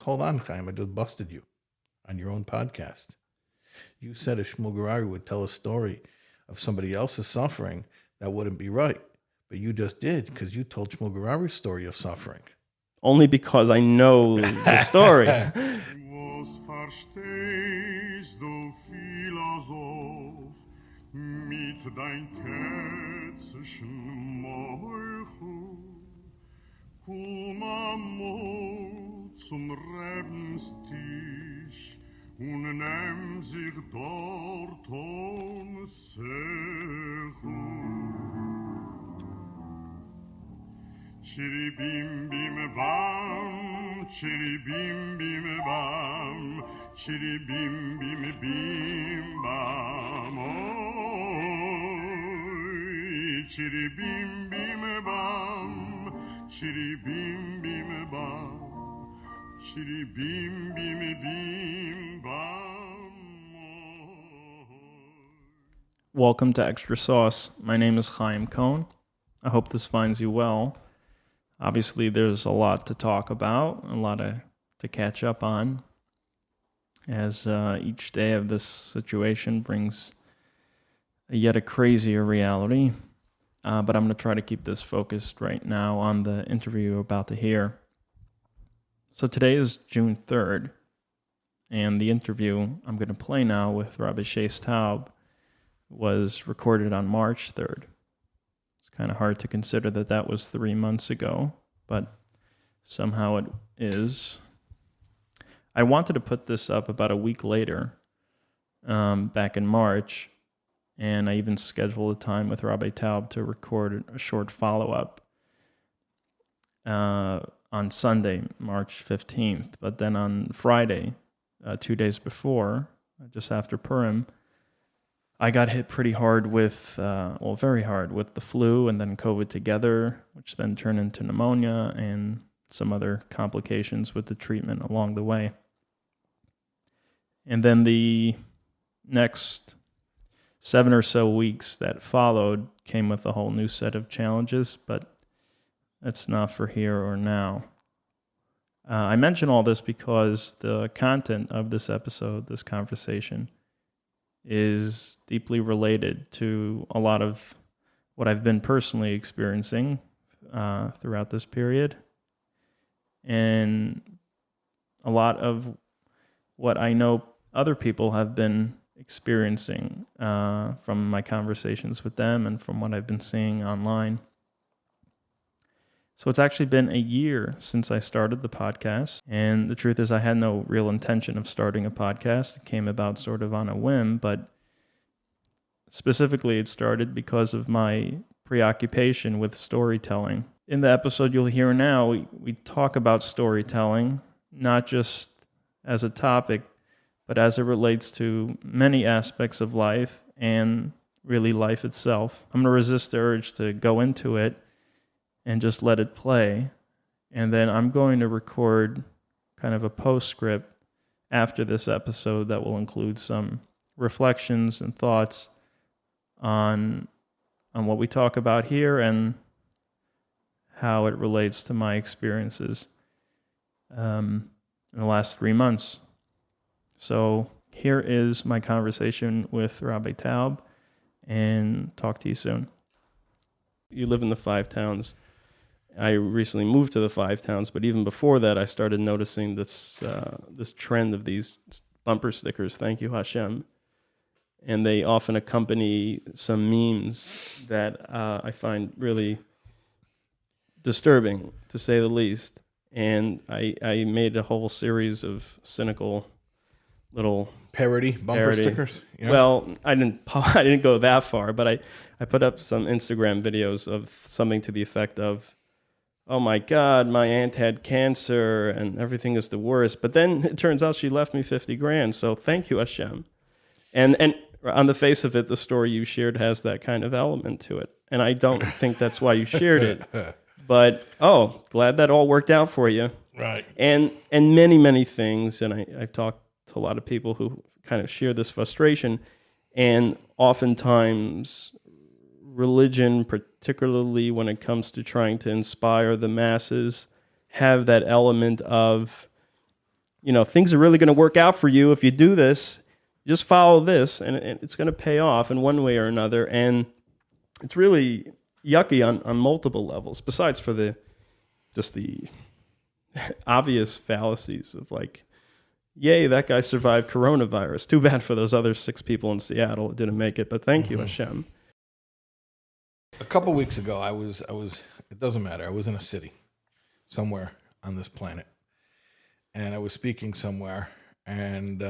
Hold on, Chaim, I just busted you on your own podcast. You said if Shmuel Gurari would tell a story of somebody else's suffering, that wouldn't be right. But you just did, because you told Shmuel Gurari's story of suffering. Only because I know the story. Zum Rebenstisch und nimm sich dort Sechu. Chiri bim bim bam, chiri bim bim bam, chiri bim bim bim bam. Oy, chiri bim bim bam, chiri bim bim bam. Chiri bim bim bim bam. Welcome to Extra Sauce. My name is Chaim Cohn. I hope this finds you well. Obviously, there's a lot to talk about, a lot to catch up on, as each day of this situation brings yet a crazier reality. But I'm going to try to keep this focused right now on the interview you're about to hear. So today is June 3rd, and the interview I'm going to play now with Rabbi Shais Taub was recorded on March 3rd. It's kind of hard to consider that was 3 months ago, but somehow it is. I wanted to put this up about a week later, back in March, and I even scheduled a time with Rabbi Taub to record a short follow-up on Sunday, March 15th. But then on Friday, 2 days before, just after Purim, I got hit pretty hard with, very hard with the flu and then COVID together, which then turned into pneumonia and some other complications with the treatment along the way. And then the next 7 or so weeks that followed came with a whole new set of challenges, but that's not for here or now. I mention all this because the content of this episode, this conversation, is deeply related to a lot of what I've been personally experiencing throughout this period, and a lot of what I know other people have been experiencing from my conversations with them and from what I've been seeing online. So it's actually been a year since I started the podcast, and the truth is I had no real intention of starting a podcast. It came about sort of on a whim, but specifically it started because of my preoccupation with storytelling. In the episode you'll hear now, we talk about storytelling, not just as a topic, but as it relates to many aspects of life and really life itself. I'm going to resist the urge to go into it and just let it play. And then I'm going to record kind of a postscript after this episode that will include some reflections and thoughts on what we talk about here and how it relates to my experiences in the last 3 months. So here is my conversation with Rabbi Taub, and talk to you soon. You live in the Five Towns. I recently moved to the Five Towns, but even before that, I started noticing this trend of these bumper stickers, "Thank you, Hashem." And they often accompany some memes that I find really disturbing, to say the least. And I made a whole series of cynical little Parody bumper stickers? Yeah. Well, I didn't go that far, but I put up some Instagram videos of something to the effect of, "Oh my God, my aunt had cancer and everything is the worst. But then it turns out she left me $50,000. So thank you, Hashem." And on the face of it, the story you shared has that kind of element to it. And I don't think that's why you shared it. But, glad that all worked out for you. Right. And many, many things. And I've talked to a lot of people who kind of share this frustration. And oftentimes religion, particularly when it comes to trying to inspire the masses, have that element of things are really going to work out for you if you do this. Just follow this, and it's going to pay off in one way or another. And it's really yucky on multiple levels, besides for the obvious fallacies of like, yay, that guy survived coronavirus. Too bad for those other 6 people in Seattle that didn't make it, but thank you, Hashem. A couple weeks ago, I was. It doesn't matter. I was in a city, somewhere on this planet, and I was speaking somewhere, and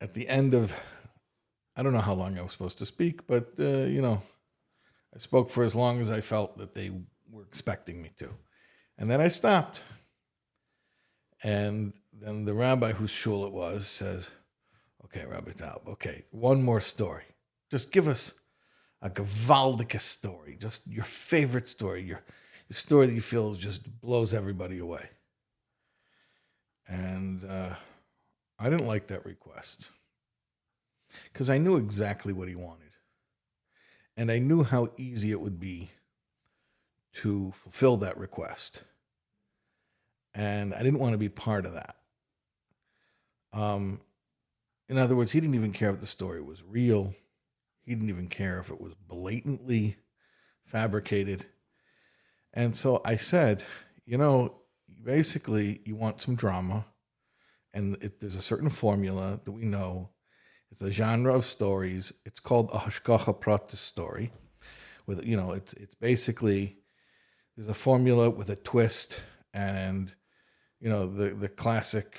at the end of, I don't know how long I was supposed to speak, but I spoke for as long as I felt that they were expecting me to, and then I stopped, and then the rabbi whose shul it was says, "Okay, Rabbi Taub, okay, one more story. Just give us a gewaldige story, just your favorite story, your story that you feel just blows everybody away." And I didn't like that request because I knew exactly what he wanted. And I knew how easy it would be to fulfill that request. And I didn't want to be part of that. In other words, he didn't even care if the story was real. He didn't even care if it was blatantly fabricated. And so I said, basically you want some drama, and there's a certain formula that we know. It's a genre of stories. It's called a hashgacha pratis story. With it's basically, there's a formula with a twist, and the classic.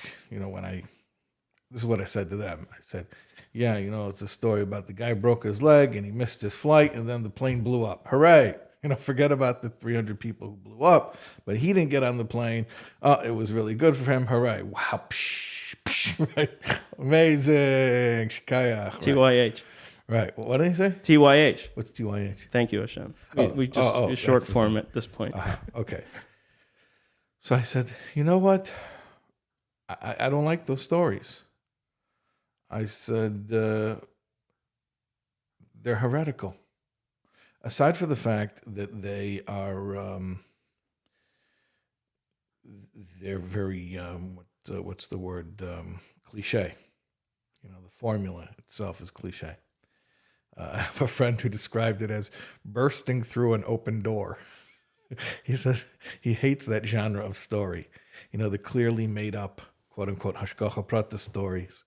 This is what I said to them. I said, yeah, it's a story about the guy broke his leg and he missed his flight, and then the plane blew up. Hooray! Forget about the 300 people who blew up, but he didn't get on the plane. It was really good for him. Hooray! Wow! Psh, psh, right? Amazing! Shkayach. TYH. Right. What did he say? TYH. What's TYH? Thank you, Hashem. We just short form at this point. Okay. So I said, you know what? I don't like those stories. I said, they're heretical. Aside from the fact that they are, they're very, what's the word? Cliche. The formula itself is cliche. I have a friend who described it as bursting through an open door. He says he hates that genre of story. The clearly made up, quote unquote, hashgacha pratis stories.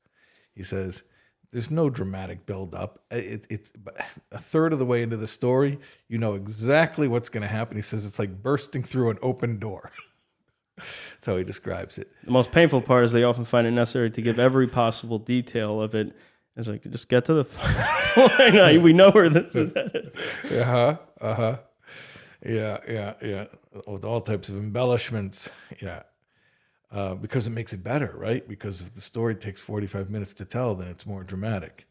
He says, there's no dramatic build-up. It's a third of the way into the story, you know exactly what's going to happen. He says it's like bursting through an open door. That's how he describes it. The most painful part is they often find it necessary to give every possible detail of it. It's like, just get to the point. We know where this is headed. Yeah. With all types of embellishments. Yeah. Because it makes it better, right? Because if the story takes 45 minutes to tell, then it's more dramatic.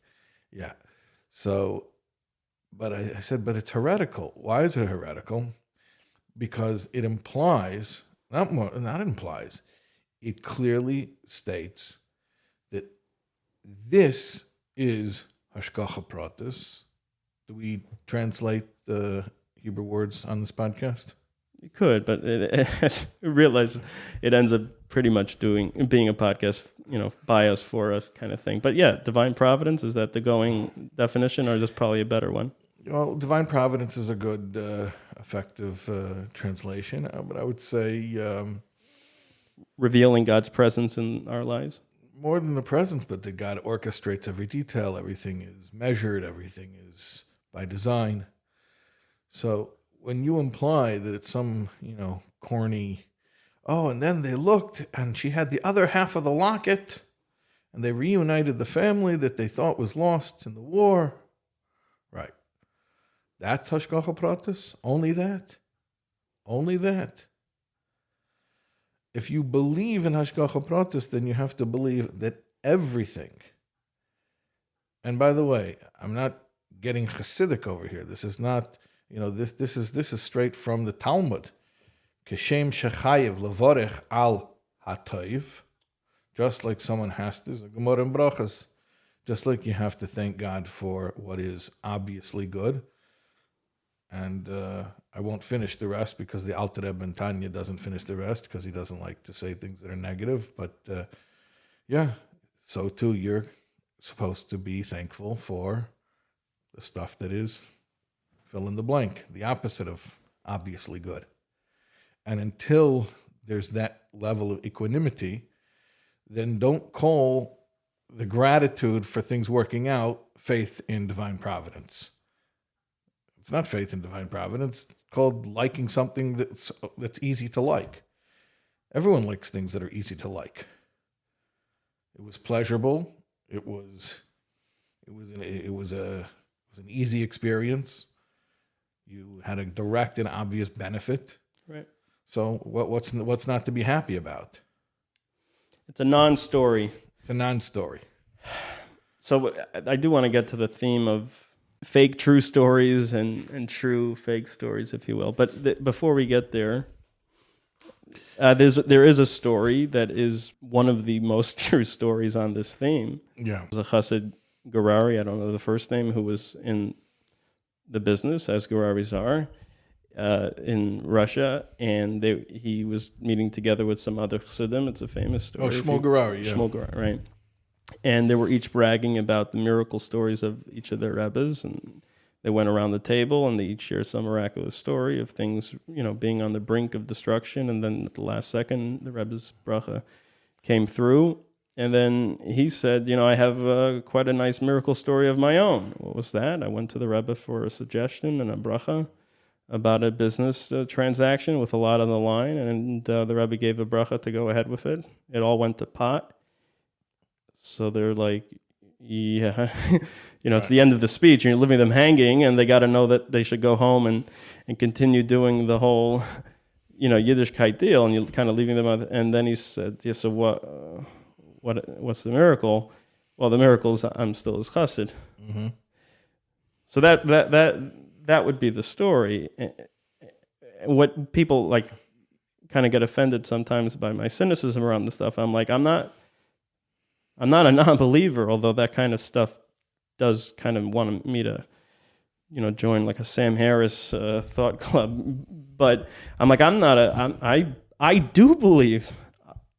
Yeah. So, but I said, but it's heretical. Why is it heretical? Because it implies, it clearly states that this is hashgacha pratis. Do we translate the Hebrew words on this podcast? You could, but it realize it ends up pretty much being a podcast, by us, for us kind of thing. But yeah, divine providence, is that the going definition, or is this probably a better one? Well, divine providence is a good, effective translation, but I would say revealing God's presence in our lives. More than the presence, but that God orchestrates every detail. Everything is measured. Everything is by design. So when you imply that it's some, corny, and then they looked and she had the other half of the locket and they reunited the family that they thought was lost in the war. Right. That's hashgacha pratis? Only that? Only that? If you believe in hashgacha pratis, then you have to believe that everything, and by the way, I'm not getting Hasidic over here. This is not, this is straight from the Talmud. Keshem shechayev levorech al hatoiv, just like someone has to, Gemara and Brachas, just like you have to thank God for what is obviously good. And I won't finish the rest because the Alter Rebbe in Tanya doesn't finish the rest because he doesn't like to say things that are negative. But yeah, so too you're supposed to be thankful for the stuff that is fill in the blank, the opposite of obviously good. And until there's that level of equanimity, then don't call the gratitude for things working out faith in divine providence. It's not faith in divine providence. It's called liking something that's easy to like. Everyone likes things that are easy to like. It was pleasurable. It was an easy experience. You had a direct and obvious benefit. Right. So what's not to be happy about? It's a non-story. It's a non-story. So I do want to get to the theme of fake true stories and true fake stories, if you will. But before we get there, there is a story that is one of the most true stories on this theme. Yeah. It was a Chassid Gerari, I don't know the first name, who was in the business, as Geraris are, in Russia, and he was meeting together with some other Chassidim. It's a famous story. Oh, Shmuel Gerari, yeah. Shmuel Gerari, right. And they were each bragging about the miracle stories of each of their Rebbes, and they went around the table, and they each shared some miraculous story of things, being on the brink of destruction, and then at the last second, the Rebbe's bracha came through. And then he said, I have quite a nice miracle story of my own. What was that? I went to the Rebbe for a suggestion and a bracha about a business transaction with a lot on the line, and the Rebbe gave a bracha to go ahead with it. It all went to pot. So they're like, yeah, it's the end of the speech, and you're leaving them hanging, and they got to know that they should go home and continue doing the whole, Yiddishkeit deal, and you're kind of leaving them out. And then he said, yeah, so what's the miracle? Well, the miracle is I'm still his chassid. Mm-hmm. So that would be the story. What people kind of get offended sometimes by my cynicism around this stuff. I'm like, I'm not a non-believer, although that kind of stuff does kind of want me to, join like a Sam Harris thought club. But I'm like, I do believe.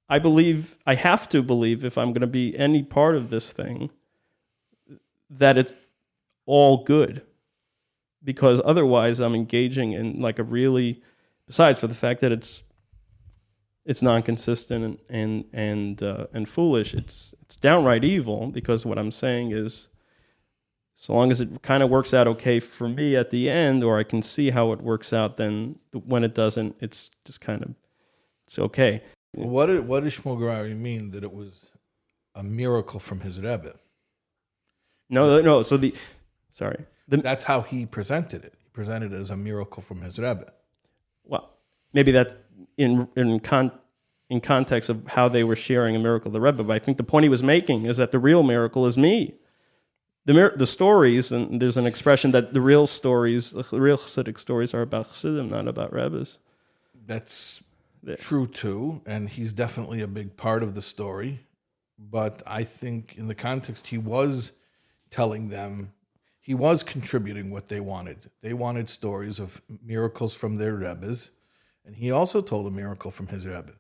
I believe, I have to believe, if I'm going to be any part of this thing, that it's all good. Because otherwise I'm engaging in like a really, besides for the fact that it's non-consistent and foolish, it's downright evil, because what I'm saying is, so long as it kind of works out okay for me at the end, or I can see how it works out, then when it doesn't, it's just kind of, it's okay. What did Shmuel Gerari mean that it was a miracle from his Rebbe? No. So that's how he presented it. He presented it as a miracle from his Rebbe. Well, maybe that's in context of how they were sharing a miracle of the Rebbe. But I think the point he was making is that the real miracle is me. The stories, and there's an expression that the real Hasidic stories are about Chassidim, not about Rebbes. That's true too, and he's definitely a big part of the story. But I think in the context, he was telling them, he was contributing what they wanted. They wanted stories of miracles from their Rebbes, and he also told a miracle from his Rebbe.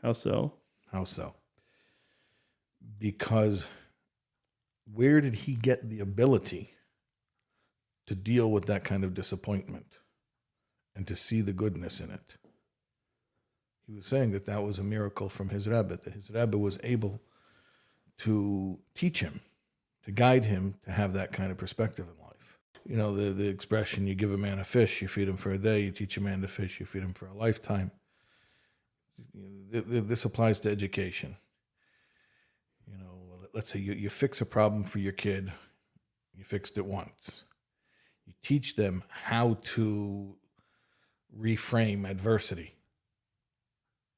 How so? How so? Because where did he get the ability to deal with that kind of disappointment and to see the goodness in it? He was saying that was a miracle from his Rebbe, that his Rebbe was able to teach him, to guide him to have that kind of perspective in life. The expression, you give a man a fish, you feed him for a day, you teach a man to fish, you feed him for a lifetime. This applies to education. Let's say you fix a problem for your kid, you fixed it once. You teach them how to reframe adversity.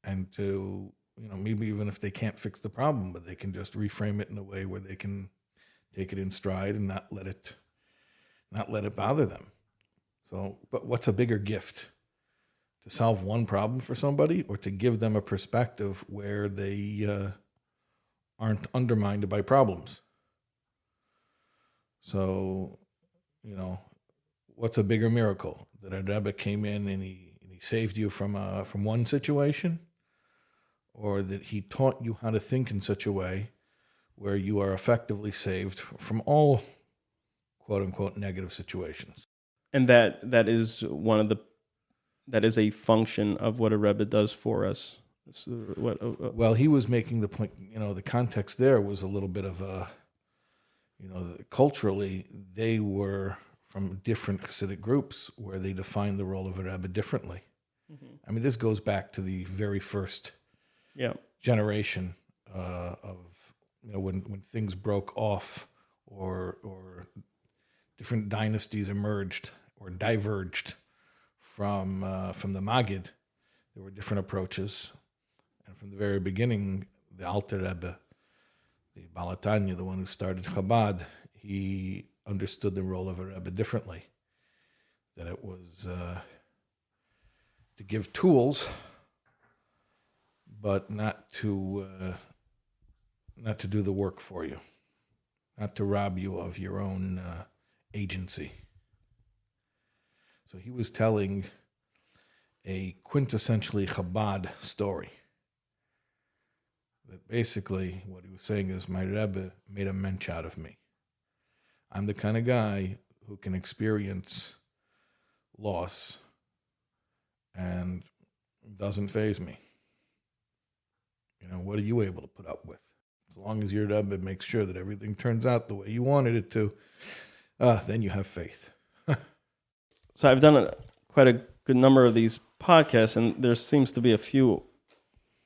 And to, maybe even if they can't fix the problem, but they can just reframe it in a way where they can take it in stride and not let it bother them. So, but what's a bigger gift? To solve one problem for somebody, or to give them a perspective where they aren't undermined by problems? So, what's a bigger miracle? That a Rebbe came in and he saved you from one situation, or that he taught you how to think in such a way where you are effectively saved from all quote unquote negative situations. And that is that is a function of what a Rebbe does for us. Well, he was making the point, the context there was a little bit of culturally, they were from different Hasidic groups where they defined the role of a Rebbe differently. Mm-hmm. I mean, this goes back to the very first generation of, when things broke off or different dynasties emerged or diverged from the Magid. There were different approaches. And from the very beginning, the Alter Rebbe, the Balatanya, the one who started Chabad, he understood the role of a Rebbe differently. That it was to give tools, but not to do the work for you, not to rob you of your own agency. So he was telling a quintessentially Chabad story. That basically what he was saying is, my Rebbe made a mensch out of me. I'm the kind of guy who can experience loss and doesn't faze me. What are you able to put up with? As long as your Rebbe makes sure that everything turns out the way you wanted it to, then you have faith. So I've done quite a good number of these podcasts, and there seems to be a few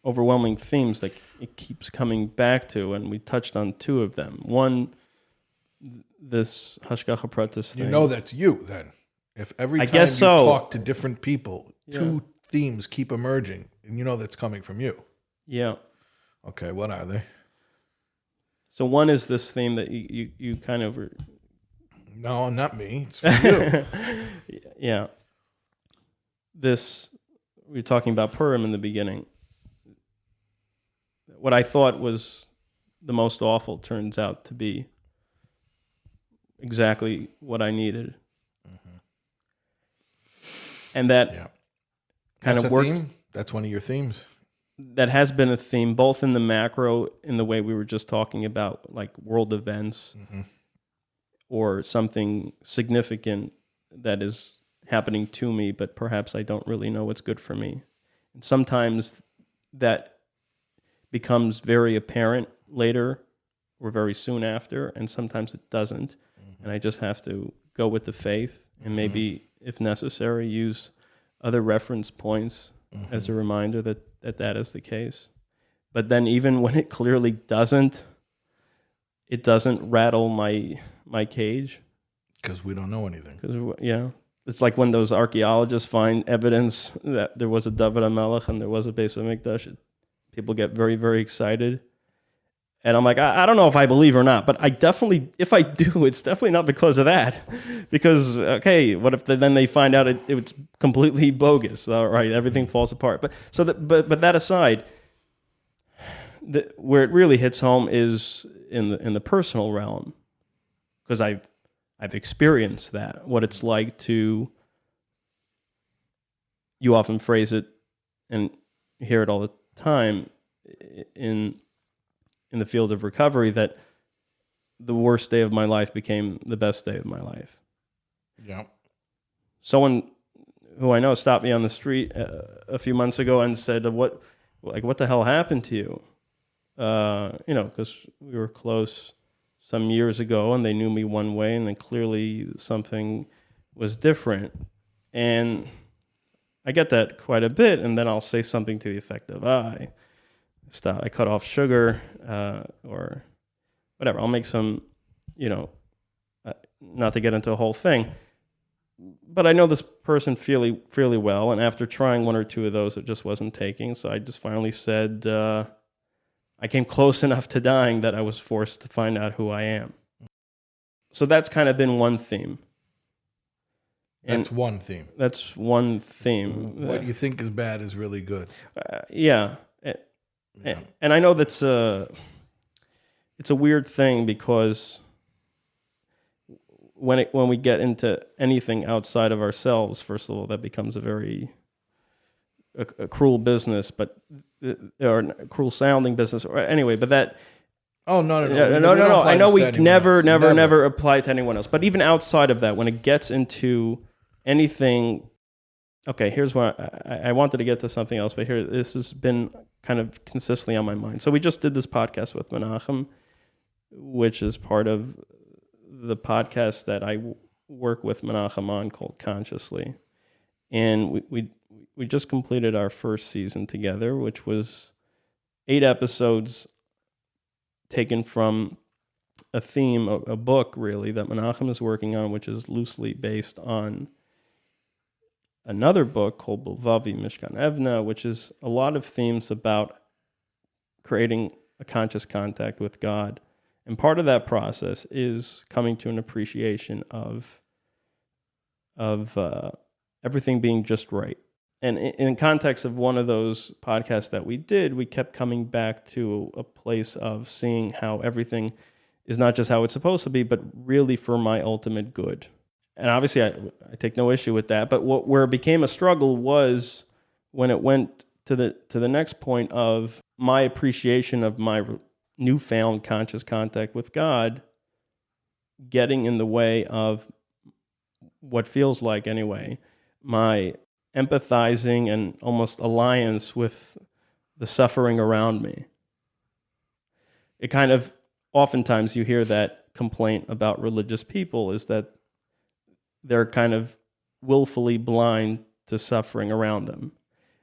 overwhelming themes that it keeps coming back to, and we touched on two of them. One, this Hashgacha Pratis thing. That's you, then. If every time you talk to different people, two themes keep emerging, and that's coming from you. Yeah. Okay, what are they? So one is this theme that you kind of... No, not me. It's for you. Yeah. We were talking about Purim in the beginning. What I thought was the most awful turns out to be exactly what I needed. Mm-hmm. And that kind of works. Theme? That's one of your themes. That has been a theme, both in the macro, in the way we were just talking about, like world events, mm-hmm. or something significant that is happening to me, but perhaps I don't really know what's good for me. And sometimes that becomes very apparent later or very soon after, and sometimes it doesn't. Mm-hmm. And I just have to go with the faith and maybe, if necessary, use other reference points as a reminder that is the case. But then even when it clearly doesn't, it doesn't rattle my cage. Because we don't know anything. It's like when those archaeologists find evidence that there was a David HaMelech and there was a Beis HaMikdash. People get very, very excited. And I'm like, I don't know if I believe or not, but I definitely, if I do, it's definitely not because of that. Because, okay, what if then they find out it's completely bogus? All right, everything falls apart. But that aside, where it really hits home is in the personal realm, because I've experienced that, what it's like to. You often phrase it, and hear it all the time in the field of recovery, that the worst day of my life became the best day of my life. Yeah. Someone who I know stopped me on the street a few months ago and said, what the hell happened to you? Because we were close some years ago and they knew me one way and then clearly something was different. And I get that quite a bit, and then I'll say something to the effect of, I cut off sugar, or whatever. I'll make some, not to get into a whole thing, but I know this person fairly well, and after trying one or two of those, it just wasn't taking, so I just finally said, I came close enough to dying that I was forced to find out who I am. So that's kind of been one theme. That's one theme. That's one theme. What you think is bad is really good. Yeah. And I know it's a weird thing, because when we get into anything outside of ourselves, first of all, that becomes a cruel business, or a cruel sounding business, or anyway. But that. Oh no! No! I know we never apply it to anyone else. But even outside of that, when it gets into anything, okay. Here's what I wanted to get to something else, but this has been kind of consistently on my mind. So we just did this podcast with Menachem, which is part of the podcast that I work with Menachem on, called Consciously, and we just completed our first season together, which was 8 episodes taken from a theme, a book really, that Menachem is working on, which is loosely based on another book called Bilvavi Mishkan Evna, which is a lot of themes about creating a conscious contact with God. And part of that process is coming to an appreciation of everything being just right. And in context of one of those podcasts that we did, we kept coming back to a place of seeing how everything is not just how it's supposed to be, but really for my ultimate good. And obviously, I take no issue with that. But where it became a struggle was when it went to the next point of my appreciation of my newfound conscious contact with God getting in the way of what feels like, anyway, my empathizing and almost alliance with the suffering around me. It kind of, oftentimes you hear that complaint about religious people, is that they're kind of willfully blind to suffering around them.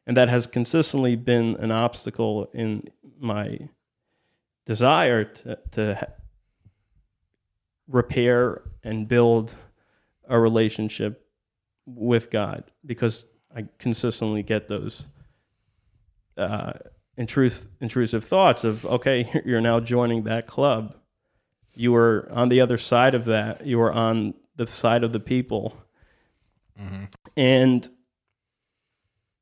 And that has consistently been an obstacle in my desire to repair and build a relationship with God, because I consistently get those intrusive thoughts of, okay, you're now joining that club. You were on the other side of that. You were on the side of the people. Mm-hmm. And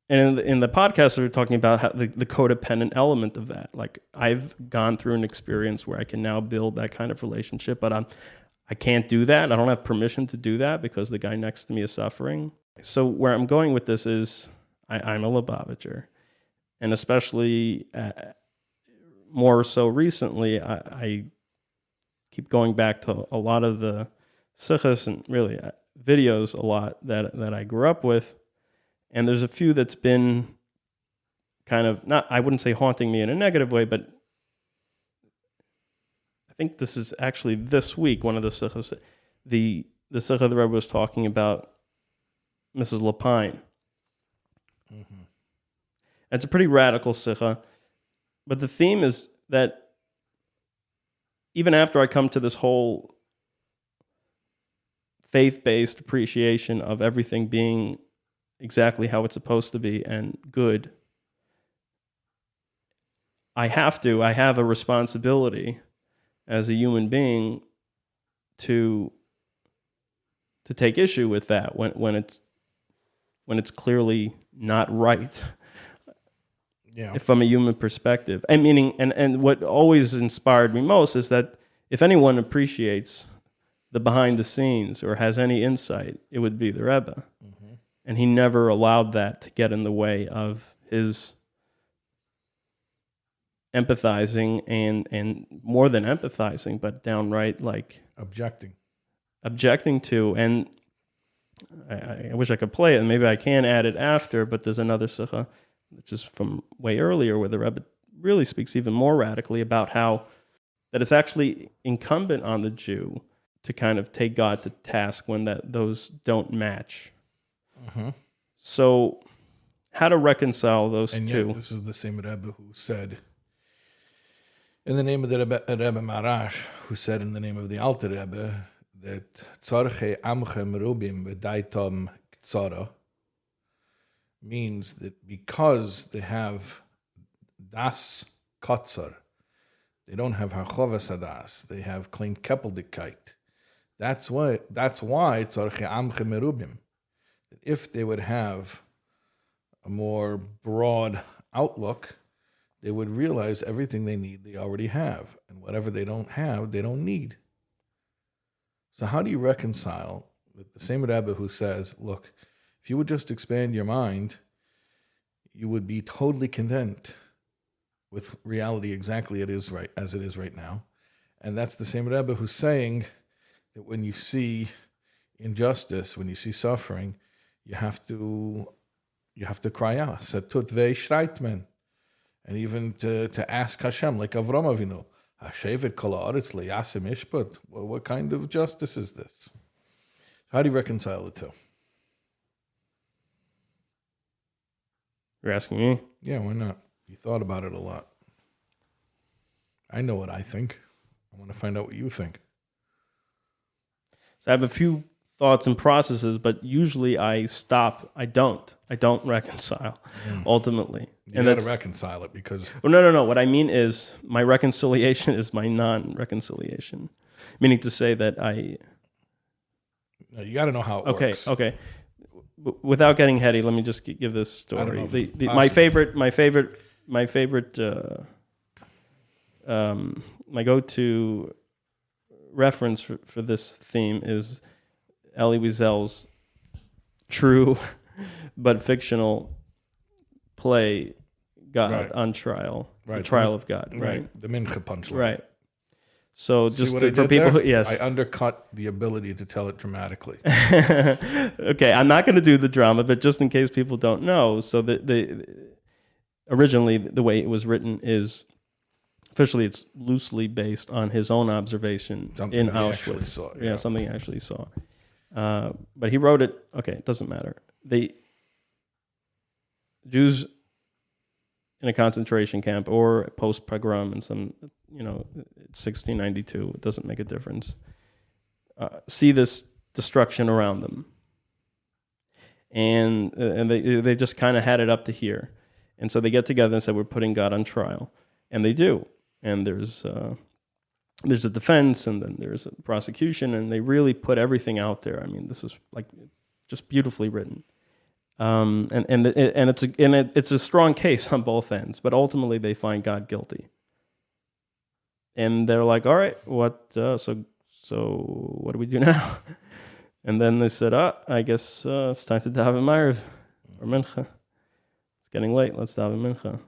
in the podcast, we were talking about how the codependent element of that. Like, I've gone through an experience where I can now build that kind of relationship, but I can't do that. I don't have permission to do that because the guy next to me is suffering. So where I'm going with this is I'm a Lubavitcher. And especially more so recently, I keep going back to a lot of the sichos and really videos a lot that I grew up with. And there's a few that's been kind of, not, I wouldn't say haunting me in a negative way, but I think this is actually this week, one of the sichos, the sicha the Rebbe was talking about Mrs. Lapine. Mm-hmm. It's a pretty radical sicha, but the theme is that even after I come to this whole faith-based appreciation of everything being exactly how it's supposed to be and good, I have a responsibility as a human being to take issue with that when it's clearly not right. Yeah. From a human perspective. I mean, and what always inspired me most is that if anyone appreciates the behind the scenes or has any insight, it would be the Rebbe. Mm-hmm. And he never allowed that to get in the way of his empathizing and more than empathizing, but downright like objecting to. And I wish I could play it, and maybe I can add it after, but there's another sicha, which is from way earlier, where the Rebbe really speaks even more radically about how that it's actually incumbent on the Jew to kind of take God to task when those don't match. Mm-hmm. So how to reconcile those and two? Yet this is the same Rebbe who said, in the name of the Rebbe Marash, who said in the name of the Alter Rebbe, that Tzorche Amche Merubim V'daitom Ktsara means that because they have das Kotzar, they don't have Harchovas Hadas, they have Klein Keppeldigkeit. That's why Tzorche Amche Merubim. If they would have a more broad outlook, they would realize everything they need, they already have. And whatever they don't have, they don't need. So how do you reconcile with the same Rebbe who says, look, if you would just expand your mind, you would be totally content with reality exactly as it is right now. And that's the same Rebbe who's saying that when you see injustice, when you see suffering, you have to cry out. Setut ve'ishreit men. And even to ask Hashem, like Avram Avinu, Hashevet kol haaretz li'aseh mishpat. Well, what kind of justice is this? How do you reconcile the two? You're asking me? Yeah, why not? You thought about it a lot. I know what I think. I want to find out what you think. So I have a few thoughts and processes, but usually I stop. I don't reconcile, ultimately. You got to reconcile it because... Well, no. What I mean is my reconciliation is my non-reconciliation. Meaning to say that No, you got to know how it works. Okay. Without getting heady, let me just give this story. My go-to reference for this theme is Elie Wiesel's true but fictional play, God on Trial, the Trial of God, right? The Mincha punchline. Right. So just for people there? who, yes. I undercut the ability to tell it dramatically. Okay, I'm not going to do the drama, but just in case people don't know, so originally the way it was written is, officially it's loosely based on his own observation in Auschwitz. Something he actually saw. But he wrote it, okay, it doesn't matter. The Jews in a concentration camp or post-pogrom in some, 1692, it doesn't make a difference, see this destruction around them. And they just kind of had it up to here. And so they get together and said, we're putting God on trial. And they do. And there's a defense, and then there's a prosecution, and they really put everything out there. I mean, this is like just beautifully written. And it's a strong case on both ends, but ultimately they find God guilty. And they're like, all right, so what do we do now? And then they said, I guess it's time to daven Ma'ariv or Mincha. It's getting late. Let's daven Mincha.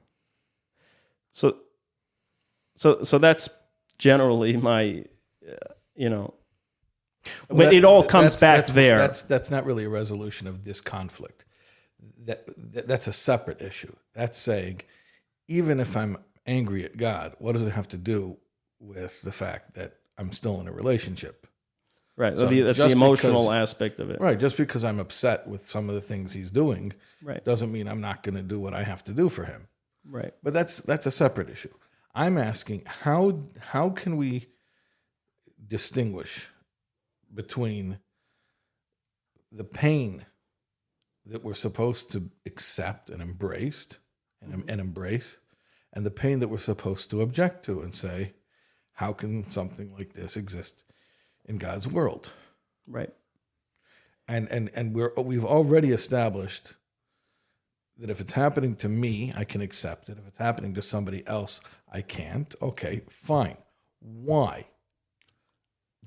So that's generally my, but it all comes back there. That's not really a resolution of this conflict. That's a separate issue. That's saying, even if I'm angry at God, what does it have to do with the fact that I'm still in a relationship? Right. So that's the emotional aspect of it. Right. Just because I'm upset with some of the things he's doing, doesn't mean I'm not going to do what I have to do for him. Right. But that's a separate issue. I'm asking, how can we distinguish between the pain that we're supposed to accept and embrace, and the pain that we're supposed to object to and say, how can something like this exist in God's world? Right. And we've already established that if it's happening to me, I can accept it. If it's happening to somebody else, I can't. Okay, fine. Why?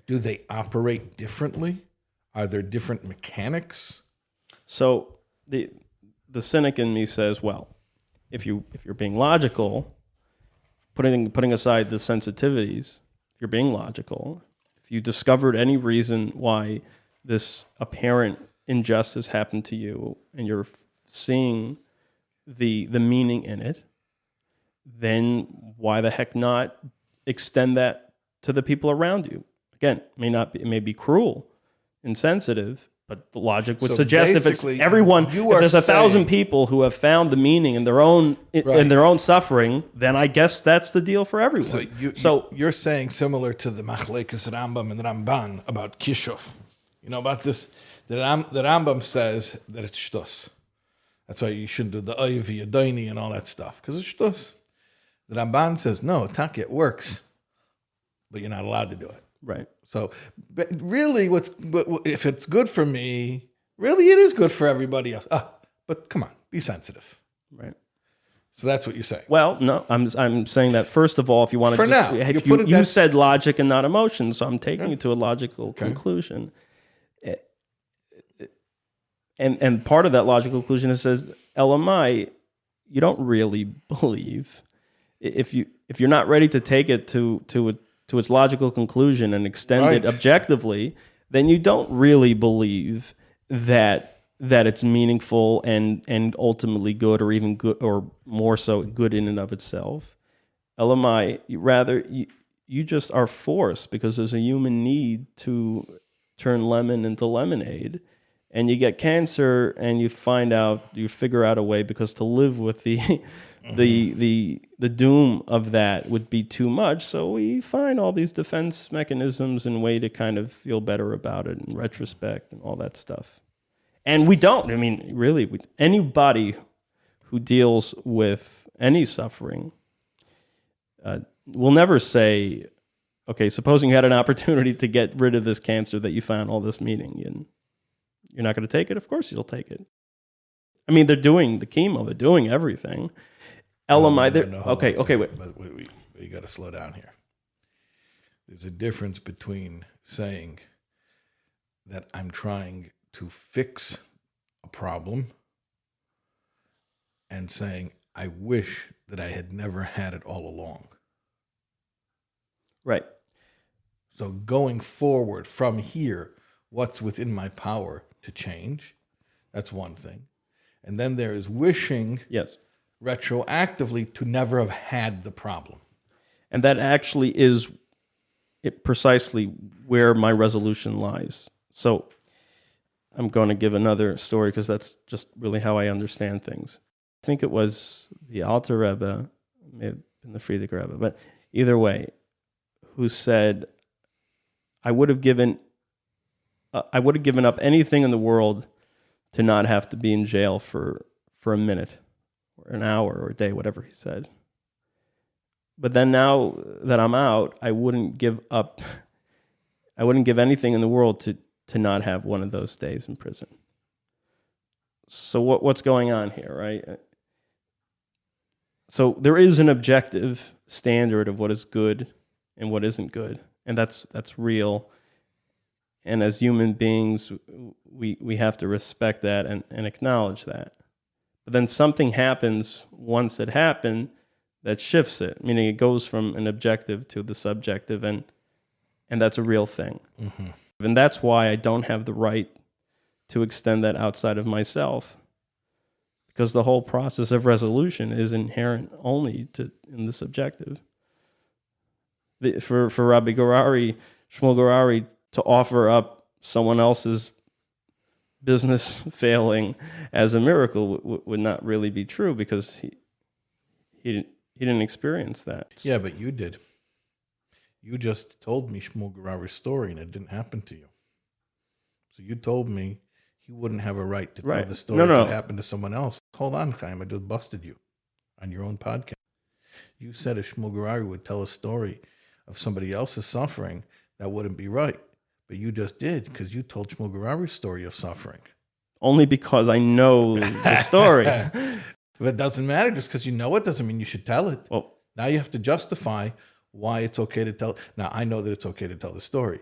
Do they operate differently? Are there different mechanics? So the cynic in me says, well, if you're being logical, putting aside the sensitivities, if you're being logical, if you discovered any reason why this apparent injustice happened to you and you're seeing the meaning in it, then why the heck not extend that to the people around you? Again, it may be cruel, insensitive, but the logic would suggest if it's everyone, if there's 1,000 people who have found the meaning in their own suffering, then I guess that's the deal for everyone. So you're saying similar to the Machlekes Rambam and Ramban about Kishuf, about this. The Rambam says that it's shtus. That's why you shouldn't do the Oivi, Yadaini, and all that stuff, because it's shtus. The Ramban says, no, Taki, it works, but you're not allowed to do it. Right. So, but really, if it's good for me, really it is good for everybody else. But come on, be sensitive. Right. So that's what you're saying. Well, no, I'm saying that first of all, if you want to For now, if you put it- you that's- said logic and not emotion, so I'm taking it to a logical conclusion. And part of that logical conclusion is says, LMI, you don't really believe. If you're not ready to take it to its logical conclusion and extend it objectively, then you don't really believe that it's meaningful and ultimately good, or even good, or more so good in and of itself. LMI, you just are forced because there's a human need to turn lemon into lemonade. And you get cancer, and you figure out a way, because to live with the doom of that would be too much. So we find all these defense mechanisms and way to kind of feel better about it in retrospect and all that stuff. And we don't. I mean, really, anybody who deals with any suffering will never say, okay, supposing you had an opportunity to get rid of this cancer that you found all this meaning in, you're not going to take it? Of course you'll take it. I mean, they're doing the chemo. They're doing everything. LMI, wait. But wait, you got to slow down here. There's a difference between saying that I'm trying to fix a problem and saying I wish that I had never had it all along. Right. So going forward from here, what's within my power to change? That's one thing. And then there is wishing retroactively to never have had the problem. And that actually is precisely where my resolution lies. So I'm going to give another story because that's just really how I understand things. I think it was the Alter Rebbe, it may have been the Frierdiker Rebbe, but either way, who said, I would have given up anything in the world to not have to be in jail for a minute or an hour or a day, whatever he said. But then now that I'm out, I wouldn't give anything in the world to not have one of those days in prison. So what's going on here, right? So there is an objective standard of what is good and what isn't good, and that's real. And as human beings, we have to respect that and acknowledge that. But then something happens once it happened that shifts it, meaning it goes from an objective to the subjective, and that's a real thing. Mm-hmm. And that's why I don't have the right to extend that outside of myself, because the whole process of resolution is inherent only in the subjective. For Rabbi Shmuel Garari, to offer up someone else's business failing as a miracle would not really be true, because he didn't experience that. Yeah, but you did. You just told me Shmuel Garari's story, and it didn't happen to you. So you told me he wouldn't have a right to tell the story if it happened to someone else. Hold on, Chaim, I just busted you on your own podcast. You said if Shmuel Garari would tell a story of somebody else's suffering, that wouldn't be right. But you just did, because you told Shmuel Garari's story of suffering. Only because I know the story. But it doesn't matter. Just because you know it doesn't mean you should tell it. Well, now you have to justify why it's okay to tell. Now, I know that it's okay to tell the story,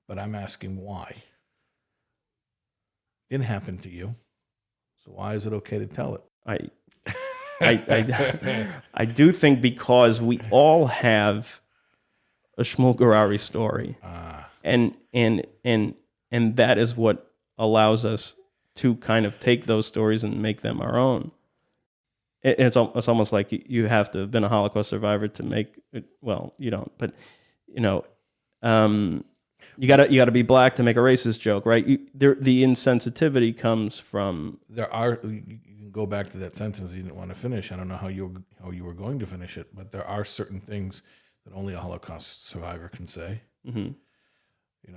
but I'm asking why. It didn't happen to you. So why is it okay to tell it? I do think because we all have a Shmuel Garari story. And that is what allows us to kind of take those stories and make them our own. It's almost like you have to have been a Holocaust survivor to make it. Well, you don't, but you gotta be black to make a racist joke, right? The insensitivity comes from. You can go back to that sentence you didn't want to finish. I don't know how you were going to finish it, but there are certain things that only a Holocaust survivor can say. Mm-hmm.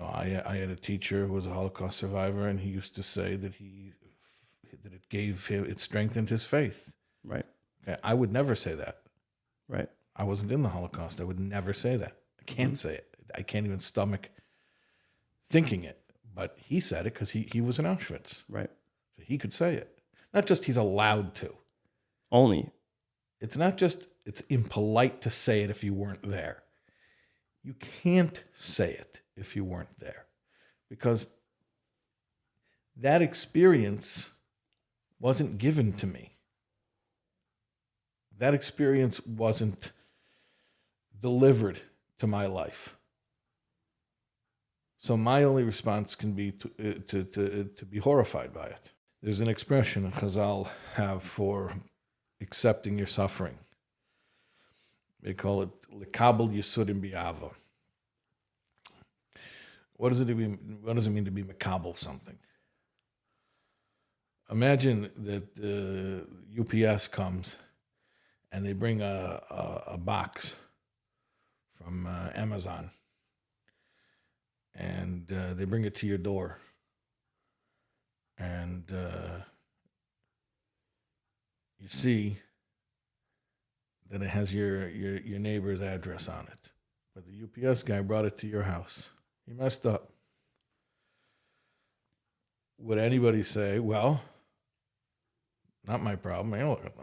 I had a teacher who was a Holocaust survivor, and he used to say that it strengthened his faith. Right. Okay. I would never say that. Right. I wasn't in the Holocaust. I would never say that. I can't say it. I can't even stomach thinking it. But he said it because he was in Auschwitz. Right. So he could say it. Not just he's allowed to. Only. it's not just, it's impolite to say it if you weren't there. You can't say it if you weren't there, because that experience wasn't given to me. That experience wasn't delivered to my life. So my only response can be to be horrified by it. There's an expression Chazal have for accepting your suffering. They call it lekabel yisurim bi'ava. What does it mean to be makabel something? Imagine that UPS comes and they bring a box from Amazon, and they bring it to your door, and you see that it has your neighbor's address on it, but the UPS guy brought it to your house. He messed up. Would anybody say, well, not my problem.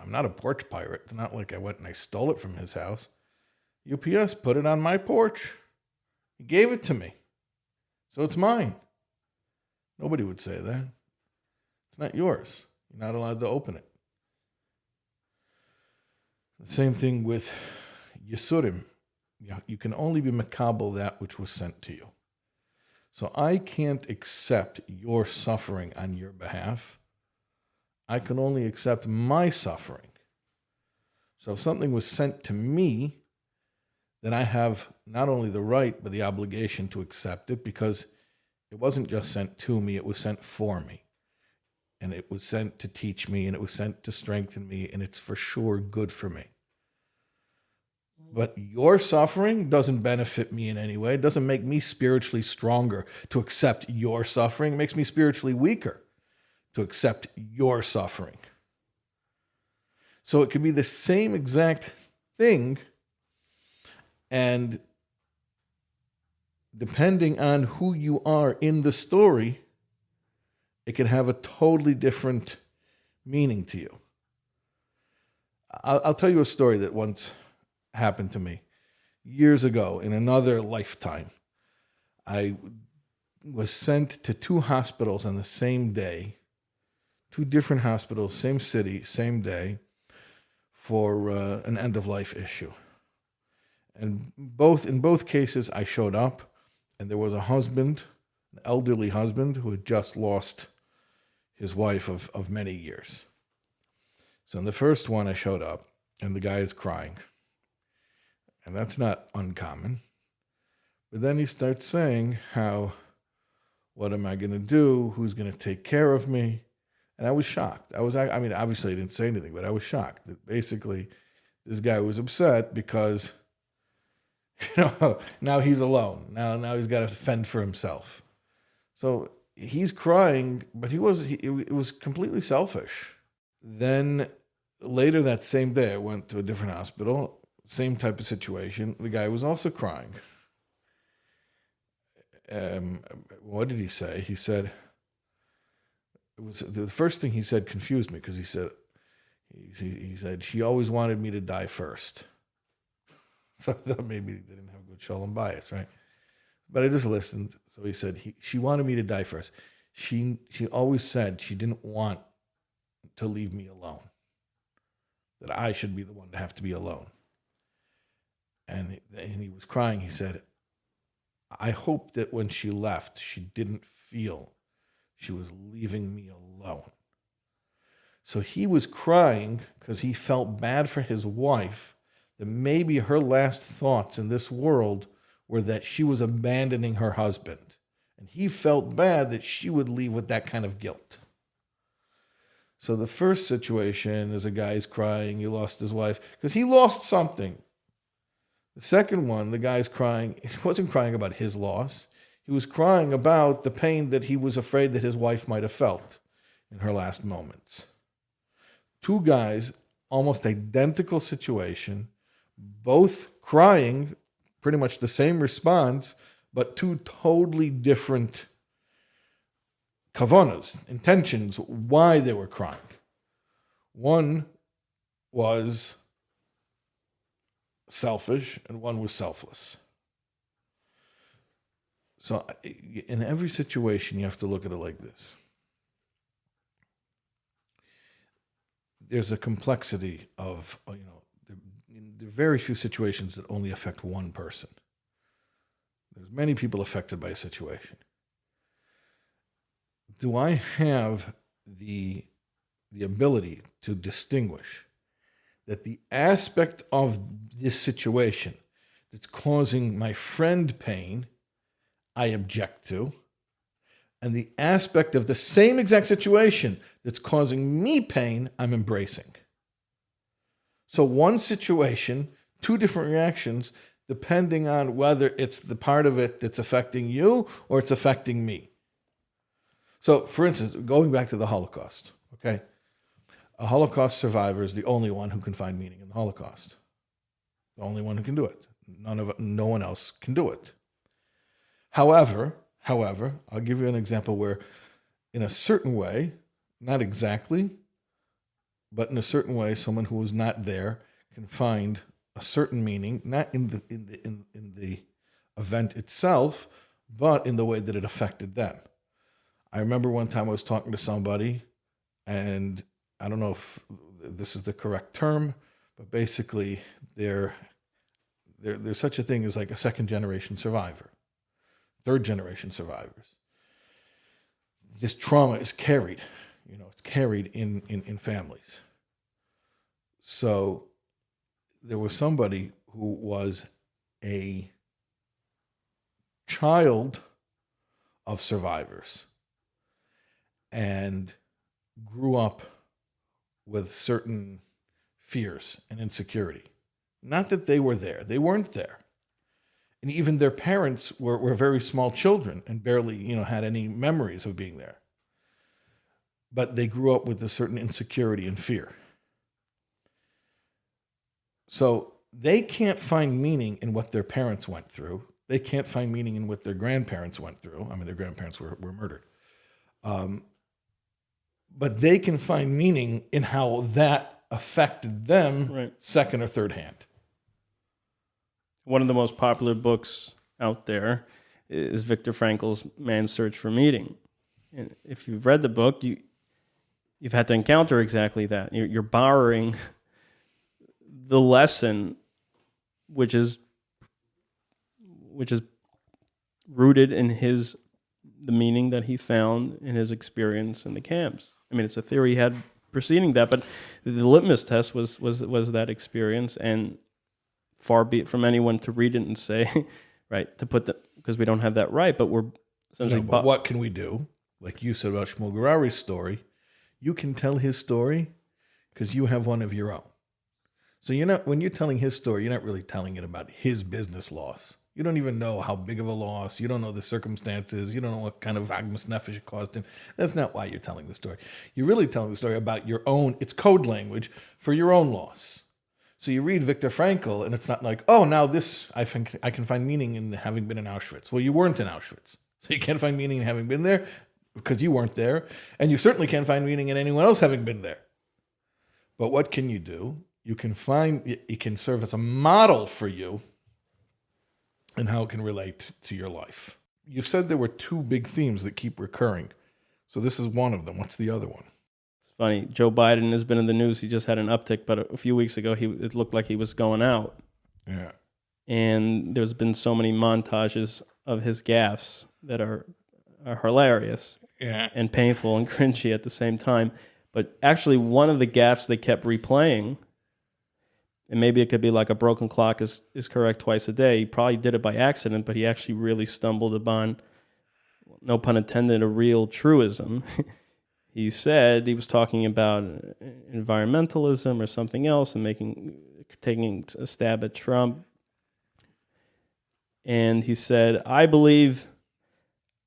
I'm not a porch pirate. It's not like I went and I stole it from his house. UPS put it on my porch. He gave it to me. So it's mine. Nobody would say that. It's not yours. You're not allowed to open it. The same thing with Yisurim. You can only be makabel that which was sent to you. So I can't accept your suffering on your behalf. I can only accept my suffering. So if something was sent to me, then I have not only the right, but the obligation to accept it, because it wasn't just sent to me, it was sent for me. And it was sent to teach me, and it was sent to strengthen me, and it's for sure good for me. But your suffering doesn't benefit me in any way. It doesn't make me spiritually stronger to accept your suffering. It makes me spiritually weaker to accept your suffering. So it could be the same exact thing, and depending on who you are in the story, it can have a totally different meaning to you. I'll tell you a story that once happened to me years ago in another lifetime. I was sent to 2 hospitals on the same day, 2 different hospitals, same city, same day, for an end-of-life issue. And in both cases, I showed up, and there was a husband, an elderly husband, who had just lost his wife of many years. So in the first one, I showed up, and the guy is crying. And that's not uncommon. But then he starts saying how, what am I going to do? Who's going to take care of me? And I was shocked. Obviously I didn't say anything, but I was shocked that basically this guy was upset because, now he's alone. Now he's got to fend for himself. So he's crying, but it was completely selfish. Then later that same day, I went to a different hospital. Same type of situation. The guy was also crying. What did he say? He said, it was the first thing he said confused me, because he said, she always wanted me to die first. So I thought maybe they didn't have good shalom bias, right? But I just listened. So he said, she wanted me to die first. She always said she didn't want to leave me alone, that I should be the one to have to be alone. And he was crying. He said, I hope that when she left, she didn't feel she was leaving me alone. So he was crying because he felt bad for his wife, that maybe her last thoughts in this world were that she was abandoning her husband. And he felt bad that she would leave with that kind of guilt. So the first situation is a guy's crying, he lost his wife, because he lost something. The second one, the guy's crying, he wasn't crying about his loss. He was crying about the pain that he was afraid that his wife might have felt in her last moments. 2 guys, almost identical situation, both crying, pretty much the same response, but 2 totally different kavanas, intentions, why they were crying. One was selfish and one was selfless. So in every situation, you have to look at it like this. There's a complexity of, there are very few situations that only affect one person. There's many people affected by a situation. Do I have the ability to distinguish that the aspect of this situation that's causing my friend pain, I object to, and the aspect of the same exact situation that's causing me pain, I'm embracing? So one situation, two different reactions, depending on whether it's the part of it that's affecting you or it's affecting me. So, for instance, going back to the Holocaust, okay? A Holocaust survivor is the only one who can find meaning in the Holocaust. The only one who can do it. No one else can do it. However, I'll give you an example where, in a certain way, not exactly, but in a certain way, someone who was not there can find a certain meaning, not in the event itself, but in the way that it affected them. I remember one time I was talking to somebody, and I don't know if this is the correct term, but basically there's such a thing as like a second-generation survivor, third-generation survivors. This trauma is carried, it's carried in families. So there was somebody who was a child of survivors and grew up with certain fears and insecurity. Not that they were there. They weren't there. And even their parents were very small children and barely, had any memories of being there. But they grew up with a certain insecurity and fear. So they can't find meaning in what their parents went through. They can't find meaning in what their grandparents went through. I mean, their grandparents were murdered. But they can find meaning in how that affected them, right, second or third hand. One of the most popular books out there is Viktor Frankl's Man's Search for Meaning. And if you've read the book, you've had to encounter exactly that. You're borrowing the lesson, which is rooted in the meaning that he found in his experience in the camps. I mean, it's a theory he had preceding that, but the litmus test was that experience, and far be it from anyone to read it and say, right, to put because we don't have that right, but we're essentially... No, but what can we do? Like you said about Shmuel Gurari's story, you can tell his story because you have one of your own. So when you're telling his story, you're not really telling it about his business loss. You don't even know how big of a loss. You don't know the circumstances. You don't know what kind of agmas nefesh it caused him. That's not why you're telling the story. You're really telling the story about your own, it's code language for your own loss. So you read Viktor Frankl, and it's not like, oh, now this, I can find meaning in having been in Auschwitz. Well, you weren't in Auschwitz. So you can't find meaning in having been there because you weren't there. And you certainly can't find meaning in anyone else having been there. But what can you do? You can it can serve as a model for you and how it can relate to your life. You said there were two big themes that keep recurring. So this is one of them. What's the other one? It's funny. Joe Biden has been in the news. He just had an uptick, but a few weeks ago, it looked like he was going out. Yeah. And there's been so many montages of his gaffes that are hilarious, yeah, and painful and cringy at the same time. But actually, one of the gaffes they kept replaying, and maybe it could be like a broken clock is correct twice a day. He probably did it by accident, but he actually really stumbled upon, no pun intended, a real truism. He said he was talking about environmentalism or something else and taking a stab at Trump. And he said, we believe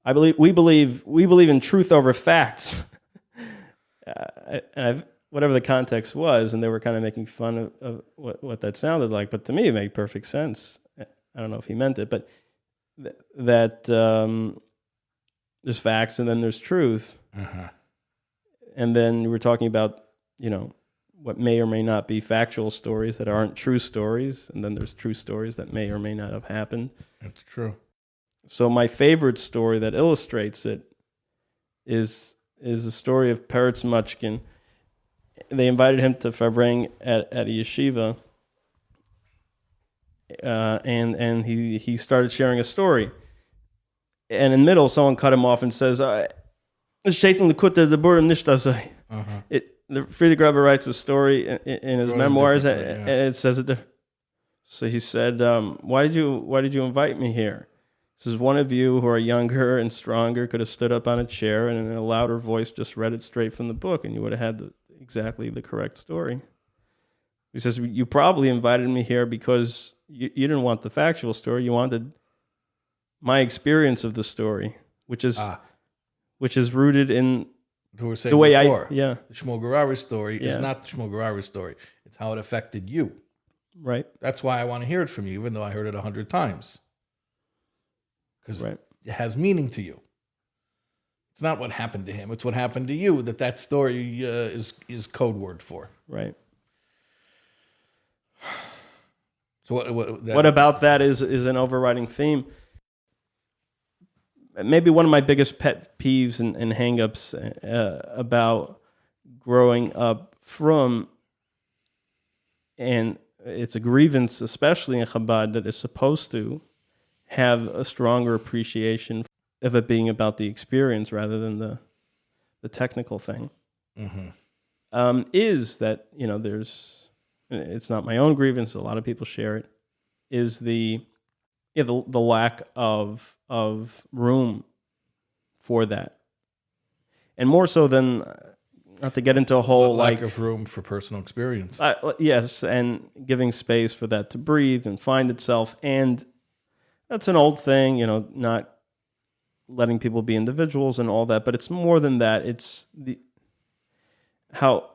in truth over facts. Whatever the context was, and they were kind of making fun of what that sounded like. But to me, it made perfect sense. I don't know if he meant it, but that there's facts and then there's truth. Uh-huh. And then we were talking about, what may or may not be factual stories that aren't true stories, and then there's true stories that may or may not have happened. That's true. So my favorite story that illustrates it is the story of Peretz Muchkin. They invited him to Fabreng at a yeshiva, and he started sharing a story. And in the middle, someone cut him off and says, "Shaitan lekuta the burim nishtazai." The Friedrich Rebbe writes a story in his memoirs, and it says it. So he said, "Why did you invite me here?" He says, "One of you who are younger and stronger could have stood up on a chair and in a louder voice just read it straight from the book, and you would have had exactly the correct story." He says, "You probably invited me here because you didn't want the factual story. You wanted my experience of the story, which is rooted in Who were saying the way before, the Shmuel Gurara's story is not the Shmuel Gurara's story. It's how it affected you. right, That's why I want to hear it from you, even though I heard it 100 times. Because it has meaning to you. It's not what happened to him. It's what happened to you that story is code word for. right." So What about that is an overriding theme? Maybe one of my biggest pet peeves and hang-ups about growing up from, and it's a grievance, especially in Chabad, that is supposed to have a stronger appreciation of it being about the experience rather than the technical thing, is that, it's not my own grievance, a lot of people share it, is the lack of room for that. And more so than, not to get into a whole lack of room for personal experience. Yes, and giving space for that to breathe and find itself. And that's an old thing, not letting people be individuals and all that, but it's more than that. It's how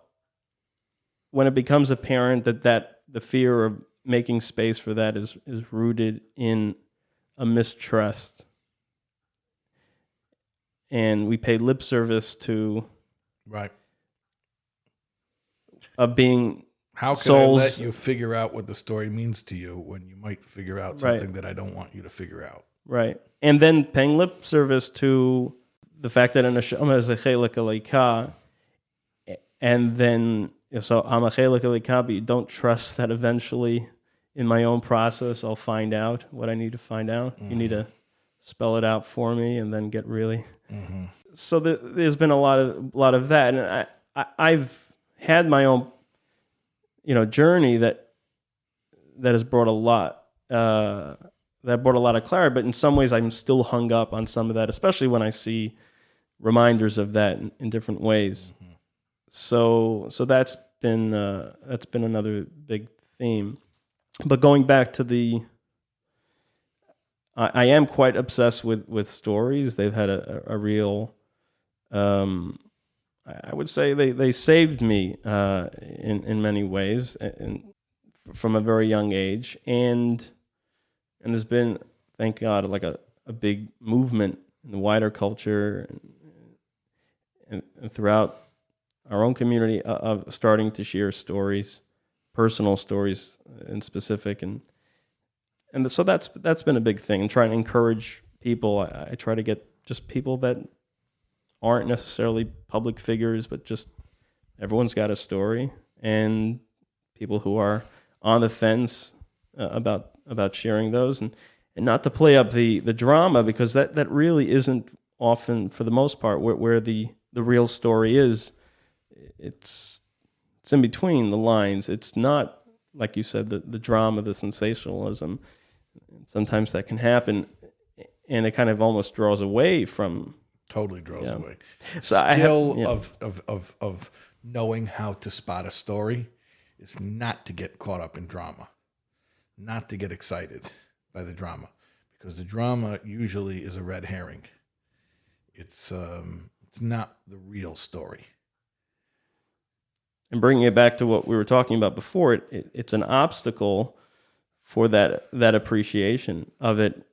when it becomes apparent that the fear of making space for that is rooted in a mistrust. And we pay lip service to being how can souls. I let you figure out what the story means to you when you might figure out something that I don't want you to figure out? Right. And then paying lip service to the fact that an neshama is a chelik alika, and then so I'm a chelik alika, but you don't trust that eventually in my own process I'll find out what I need to find out. You need to spell it out for me and then get really. So there's been a lot of that, and I've had my own journey that has brought a lot of clarity, but in some ways I'm still hung up on some of that, especially when I see reminders of that in different ways. So that's been another big theme. But going back to I am quite obsessed with stories. They've had a real, I would say they saved me in many ways, and from a very young age, and there's been, thank God, like a big movement in the wider culture and throughout our own community of starting to share stories, personal stories in specific, and so that's been a big thing. And trying to encourage people, I try to get just people that aren't necessarily public figures, but just everyone's got a story, and people who are on the fence about sharing those, and not to play up the drama, because that really isn't often, for the most part, where the real story is. It's in between the lines. It's not, like you said, the drama, the sensationalism. Sometimes that can happen, and it kind of almost draws away from. Totally draws away. So of knowing how to spot a story is not to get caught up in drama, not to get excited by the drama, because the drama usually is a red herring. It's not the real story. And bringing it back to what we were talking about before, it's an obstacle for that appreciation of it,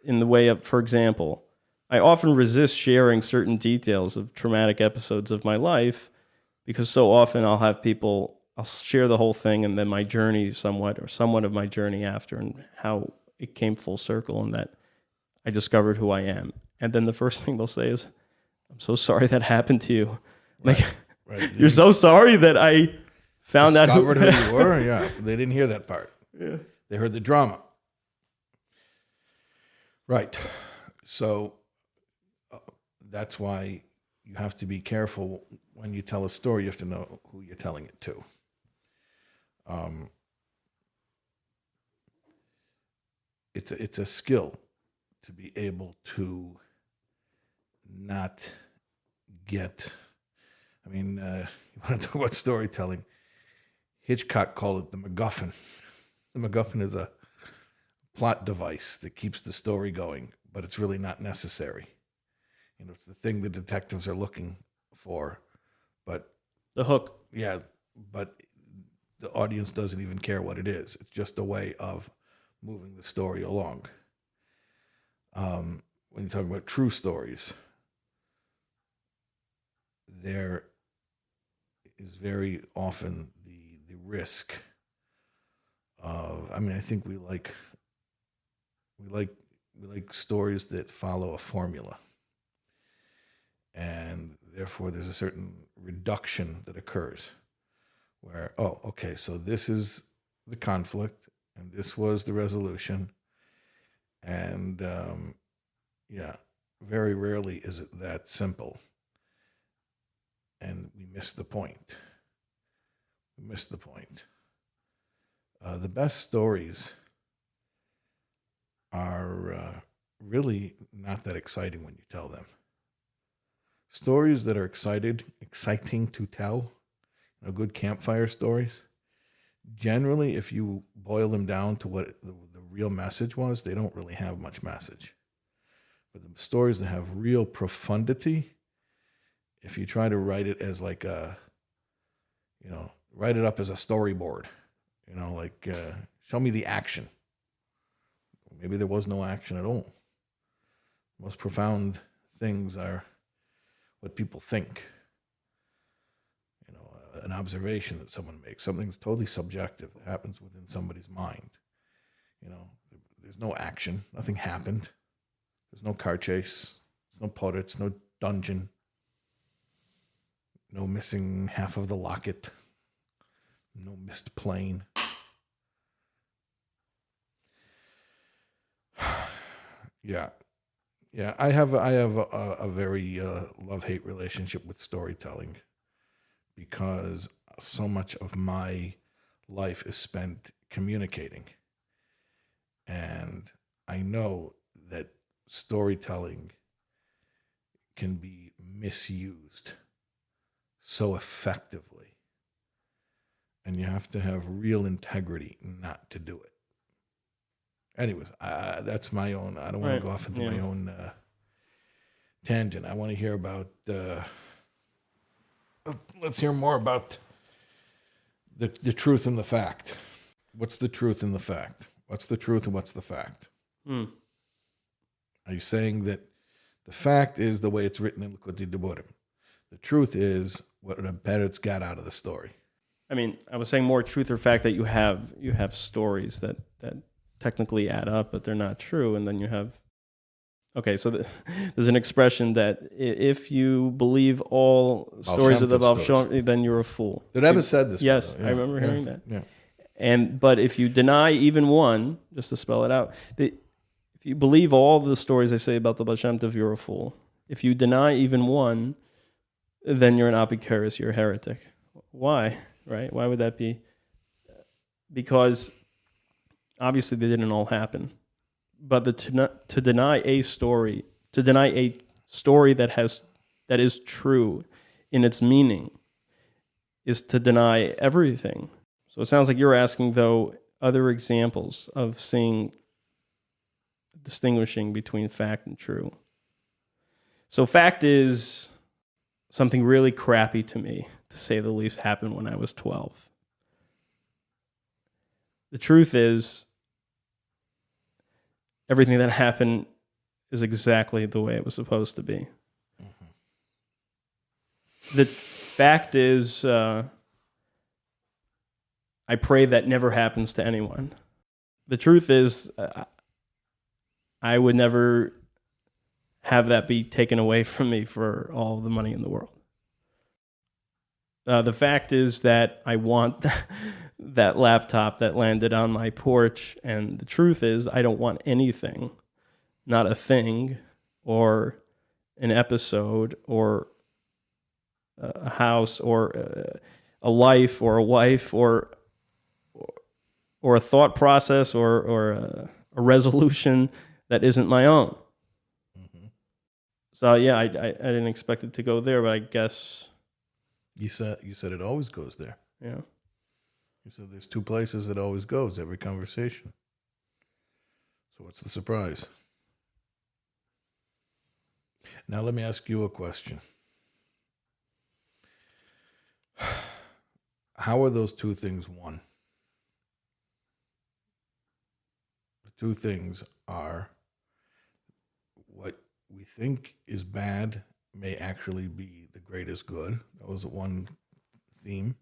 in the way of, for example, I often resist sharing certain details of traumatic episodes of my life because so often I'll share the whole thing and then my journey somewhat of my journey after and how it came full circle and that I discovered who I am. And then the first thing they'll say is, I'm so sorry that happened to you. Right. Like, Right. you're so sorry that I found out discovered who you were. Yeah, they didn't hear that part. Yeah. They heard the drama. Right. So that's why you have to be careful when you tell a story. You have to know who you're telling it to. It's a skill to be able to not get. I mean, you want to talk about storytelling? Hitchcock called it the MacGuffin. The MacGuffin is a plot device that keeps the story going, but it's really not necessary. You know, it's the thing the detectives are looking for, but the hook. yeah, but the audience doesn't even care what it is. It's just a way of moving the story along. When you talk about true stories, there is very often the risk of. I mean, I think we like stories that follow a formula, and therefore there's a certain reduction that occurs where, oh, okay, so this is the conflict and this was the resolution, and yeah, very rarely is it that simple, and we miss the point. The best stories are really not that exciting when you tell them. Stories that are exciting to tell, good campfire stories, generally, if you boil them down to what the real message was, they don't really have much message. But the stories that have real profundity, if you try to write it as like a, write it up as a storyboard, show me the action. Maybe there was no action at all. Most profound things are what people think. An observation that someone makes. Something's totally subjective that happens within somebody's mind. There's no action. Nothing happened. There's no car chase. There's no portraits. No dungeon. No missing half of the locket. No missed plane. Yeah. I have a very love-hate relationship with storytelling because so much of my life is spent communicating, and I know that storytelling can be misused so effectively, and you have to have real integrity not to do it. Anyways, that's my own. I don't want to go off into my own tangent. I want to hear about. Let's hear more about the truth and the fact. What's the truth and the fact? What's the truth and what's the fact? Are you saying that the fact is the way it's written in Likutei Devarim? The truth is what a Peretz got out of the story. I mean, I was saying more truth or fact that you have stories that technically add up, but they're not true, and then you have. Okay, so there's an expression that if you believe all stories of the Baal Shem, then you're a fool. The Rebbe said this. Yes, I remember hearing that. Yeah. But if you deny even one, just to spell it out, if you believe all the stories they say about the Baal Shem Tov, you're a fool. If you deny even one, then you're an apikaris, you're a heretic. Why? Right? Why would that be? Because obviously they didn't all happen. But to deny a story that is true in its meaning is to deny everything. So it sounds like you're asking, though, other examples of distinguishing between fact and true. So fact is something really crappy to me, to say the least, happened when I was 12. The truth is, everything that happened is exactly the way it was supposed to be. Mm-hmm. fact is, I pray that never happens to anyone. The truth is, I would never have that be taken away from me for all the money in the world. The fact is that I want that laptop that landed on my porch, and the truth is I don't want anything, not a thing, or an episode, or a house, or a life, or a wife, or a thought process, or a resolution that isn't my own. Mm-hmm. So yeah, I didn't expect it to go there, but I guess You said it always goes there. yeah. You said there's two places it always goes, every conversation. So what's the surprise? Now let me ask you a question. How are those two things one? The two things are what we think is bad may actually be the greatest good. That was one theme.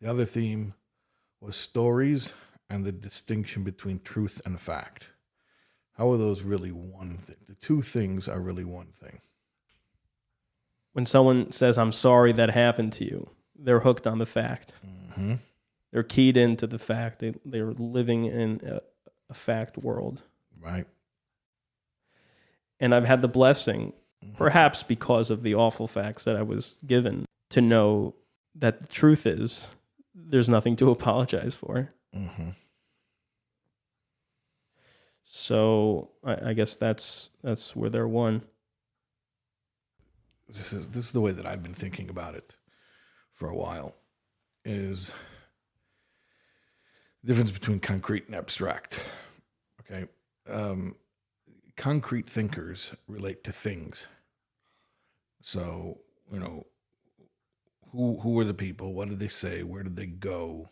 The other theme was stories and the distinction between truth and fact. How are those really one thing? The two things are really one thing. When someone says, "I'm sorry that happened to you," they're hooked on the fact. Mm-hmm. They're keyed into the fact. They're living in a fact world. Right. And I've had the blessing, perhaps because of the awful facts that I was given, to know that the truth is there's nothing to apologize for. Mm-hmm. So I guess that's where they're one. This is the way that I've been thinking about it for a while, is the difference between concrete and abstract. Okay. Concrete thinkers relate to things. So, who were the people? What did they say? Where did they go?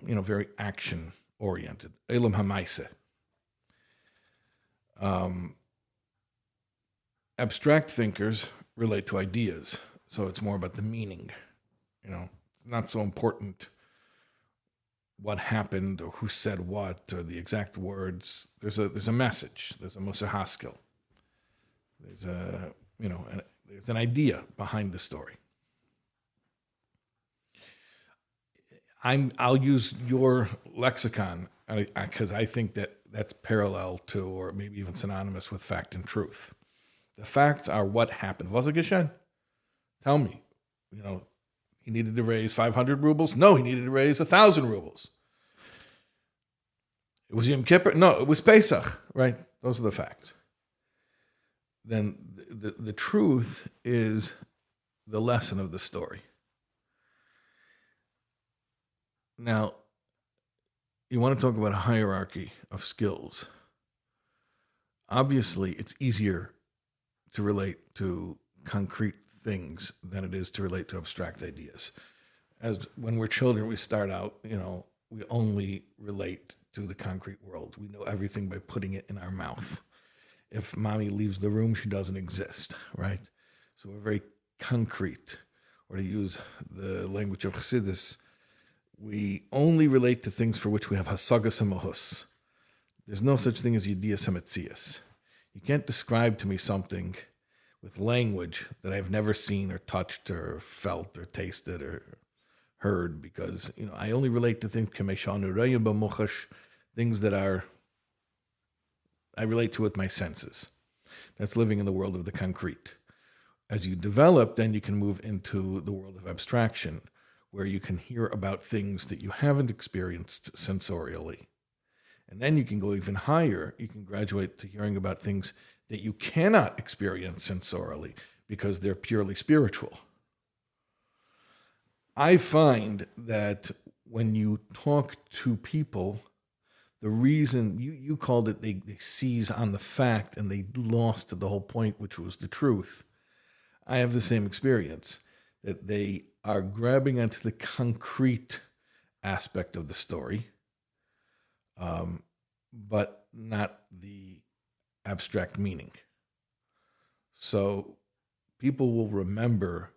Very action oriented. Elam hamaise. Abstract thinkers relate to ideas. So it's more about the meaning. Not so important what happened or who said what or the exact words. There's a message. There's a Musa Haskell. There's there's an idea behind the story. I'll use your lexicon because I think that's parallel to, or maybe even synonymous with, fact and truth. The facts are what happened. Was it Geshen? Tell me. He needed to raise 500 rubles? No, he needed to raise 1,000 rubles. It was Yom Kippur? No, it was Pesach, right? Those are the facts. Then the truth is the lesson of the story. Now, you want to talk about a hierarchy of skills. Obviously, it's easier to relate to concrete things than it is to relate to abstract ideas. As when we're children, we start out, we only relate to the concrete world. We know everything by putting it in our mouth. If mommy leaves the room, she doesn't exist, right? So we're very concrete. Or to use the language of Chassidus, we only relate to things for which we have hasagas hamahus. There's no such thing as yedias hametzias. You can't describe to me something with language that I've never seen or touched or felt or tasted or heard, because I only relate to things things that I relate to with my senses. That's living in the world of the concrete. As you develop, then you can move into the world of abstraction, where you can hear about things that you haven't experienced sensorially. And then you can go even higher. You can graduate to hearing about things that you cannot experience sensorially because they're purely spiritual. I find that when you talk to people, the reason you called it, they seize on the fact and they lost the whole point, which was the truth. I have the same experience, that they are grabbing onto the concrete aspect of the story, but not the abstract meaning. So people will remember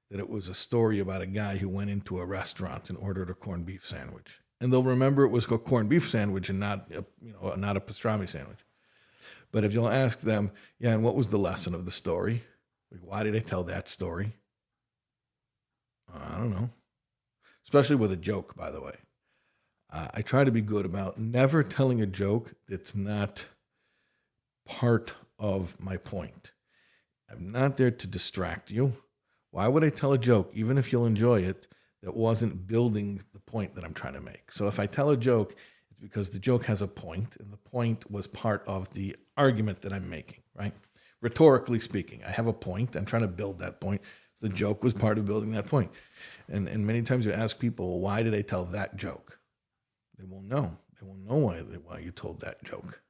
that it was a story about a guy who went into a restaurant and ordered a corned beef sandwich. And they'll remember it was a corned beef sandwich and not a pastrami sandwich. But if you'll ask them, yeah, and what was the lesson of the story? Like, why did they tell that story? I don't know. Especially with a joke, by the way. I try to be good about never telling a joke that's not part of my point. I'm not there to distract you. Why would I tell a joke, even if you'll enjoy it, that wasn't building the point that I'm trying to make? So if I tell a joke, it's because the joke has a point, and the point was part of the argument that I'm making, right? Rhetorically speaking, I have a point. I'm trying to build that point. So the joke was part of building that point. And many times you ask people, well, why did I tell that joke? They won't know. They won't know why you told that joke.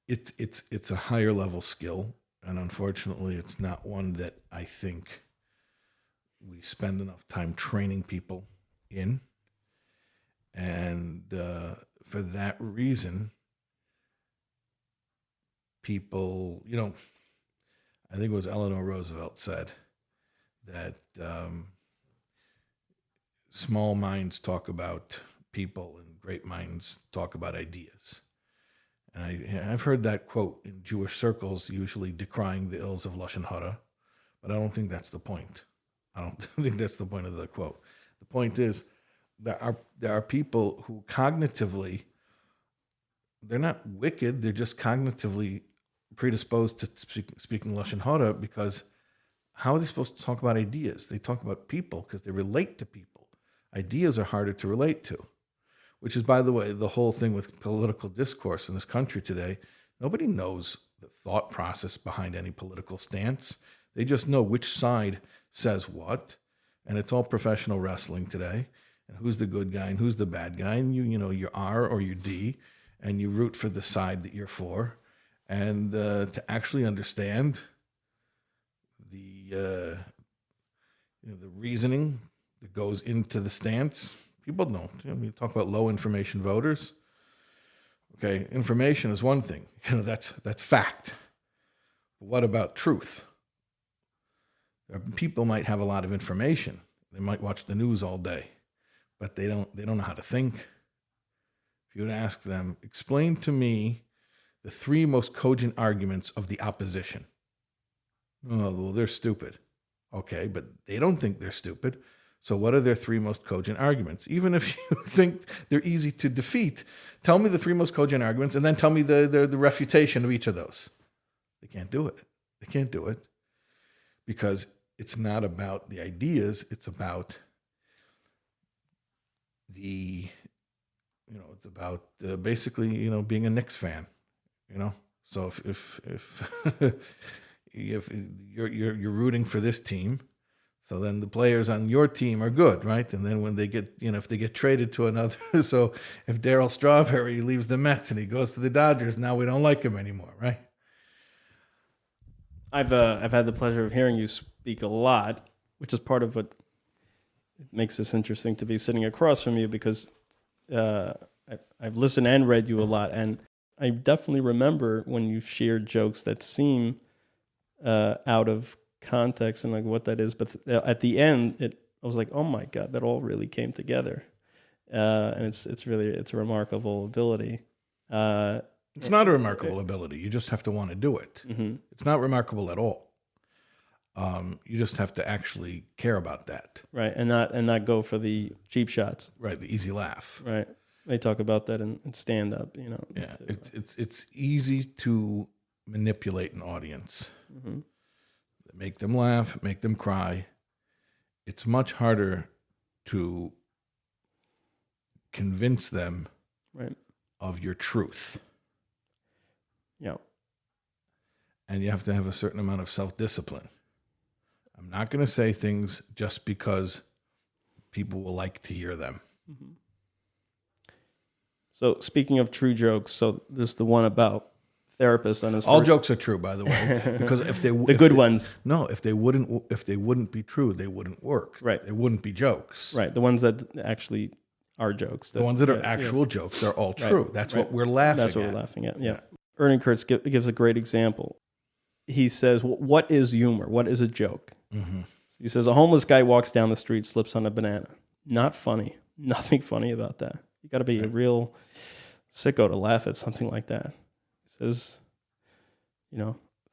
It's a higher level skill, and unfortunately, it's not one that I think we spend enough time training people in. And for that reason, people, I think it was Eleanor Roosevelt said that small minds talk about people and great minds talk about ideas. And I've heard that quote in Jewish circles, usually decrying the ills of Lashon Hara, but I don't think that's the point. I don't think that's the point of the quote. The point is there are people who cognitively, they're not wicked, they're just cognitively predisposed to speaking Lashon Hara, because how are they supposed to talk about ideas? They talk about people because they relate to people. Ideas are harder to relate to. Which is, by the way, the whole thing with political discourse in this country today. Nobody knows the thought process behind any political stance. They just know which side says what, and it's all professional wrestling today. And who's the good guy and who's the bad guy, and you're R or you're D, and you root for the side that you're for. And to actually understand the reasoning that goes into the stance. People don't. You talk about low information voters. Okay, information is one thing. That's fact. But what about truth? People might have a lot of information. They might watch the news all day, but they don't know how to think. If you would ask them, explain to me the 3 most cogent arguments of the opposition. Oh, well, they're stupid. Okay, but they don't think they're stupid. So what are their 3 most cogent arguments? Even if you think they're easy to defeat, tell me the 3 most cogent arguments and then tell me the refutation of each of those. They can't do it. They can't do it because it's not about the ideas. It's about it's about basically, being a Knicks fan, So if if you're rooting for this team, so then the players on your team are good, right? And then when they get, if they get traded to another, so if Darryl Strawberry leaves the Mets and he goes to the Dodgers, now we don't like him anymore, right? I've had the pleasure of hearing you speak a lot, which is part of what makes this interesting to be sitting across from you, because I've listened and read you a lot, and I definitely remember when you shared jokes that seem out of context and like what that is, but at the end I was like, oh my God, that all really came together, and it's a remarkable ability. It's not a remarkable ability. You just have to want to do it. Mm-hmm. It's not remarkable at all. You just have to actually care about that, right? And not go for the cheap shots, right? The easy laugh, right? They talk about that in stand up, Yeah, it's easy to manipulate an audience. Mm-hmm. Make them laugh, make them cry. It's much harder to convince them of your truth. Yeah. And you have to have a certain amount of self-discipline. I'm not going to say things just because people will like to hear them. Mm-hmm. So speaking of true jokes, so this is the one about therapist on his all jokes are true, by the way, because if they ones. No, if they wouldn't be true, they wouldn't work. Right. They wouldn't be jokes. Right. The ones that actually are jokes. The ones that are actual jokes are all true. That's what we're laughing at. That's what we're laughing at. Yeah. Ernie Kurtz gives a great example. He says, what is humor? What is a joke? Mm-hmm. He says, a homeless guy walks down the street, slips on a banana. Not funny. Nothing funny about that. You got to be a real sicko to laugh at something like that. He says,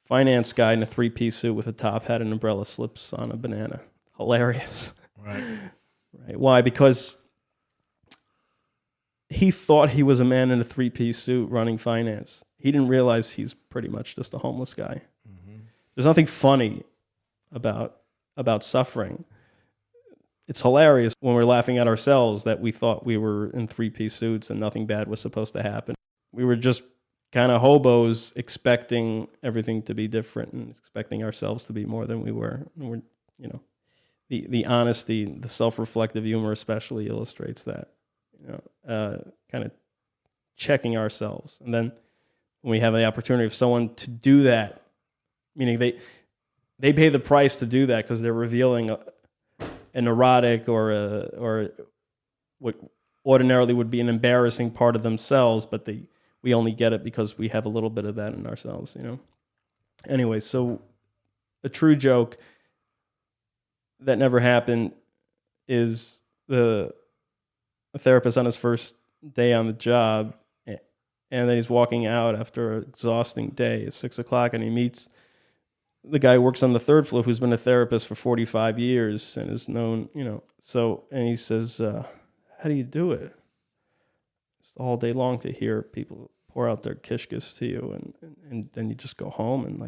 finance guy in a 3-piece suit with a top hat and umbrella slips on a banana. Hilarious. Right. Right. Why? Because he thought he was a man in a 3-piece suit running finance. He didn't realize he's pretty much just a homeless guy. Mm-hmm. There's nothing funny about suffering. It's hilarious when we're laughing at ourselves that we thought we were in 3-piece suits and nothing bad was supposed to happen. We were just kind of hobos expecting everything to be different and expecting ourselves to be more than we were. And we're, the honesty, the self-reflective humor especially illustrates that. Kind of checking ourselves. And then when we have the opportunity of someone to do that, meaning they pay the price to do that because they're revealing an erotic or what ordinarily would be an embarrassing part of themselves, but we only get it because we have a little bit of that in ourselves, Anyway, so a true joke that never happened is a therapist on his first day on the job, and then he's walking out after an exhausting day. It's 6:00, and he meets the guy who works on the third floor who's been a therapist for 45 years and is known, and he says, how do you do it? Just all day long to hear people pour out their kishkes to you, and then you just go home and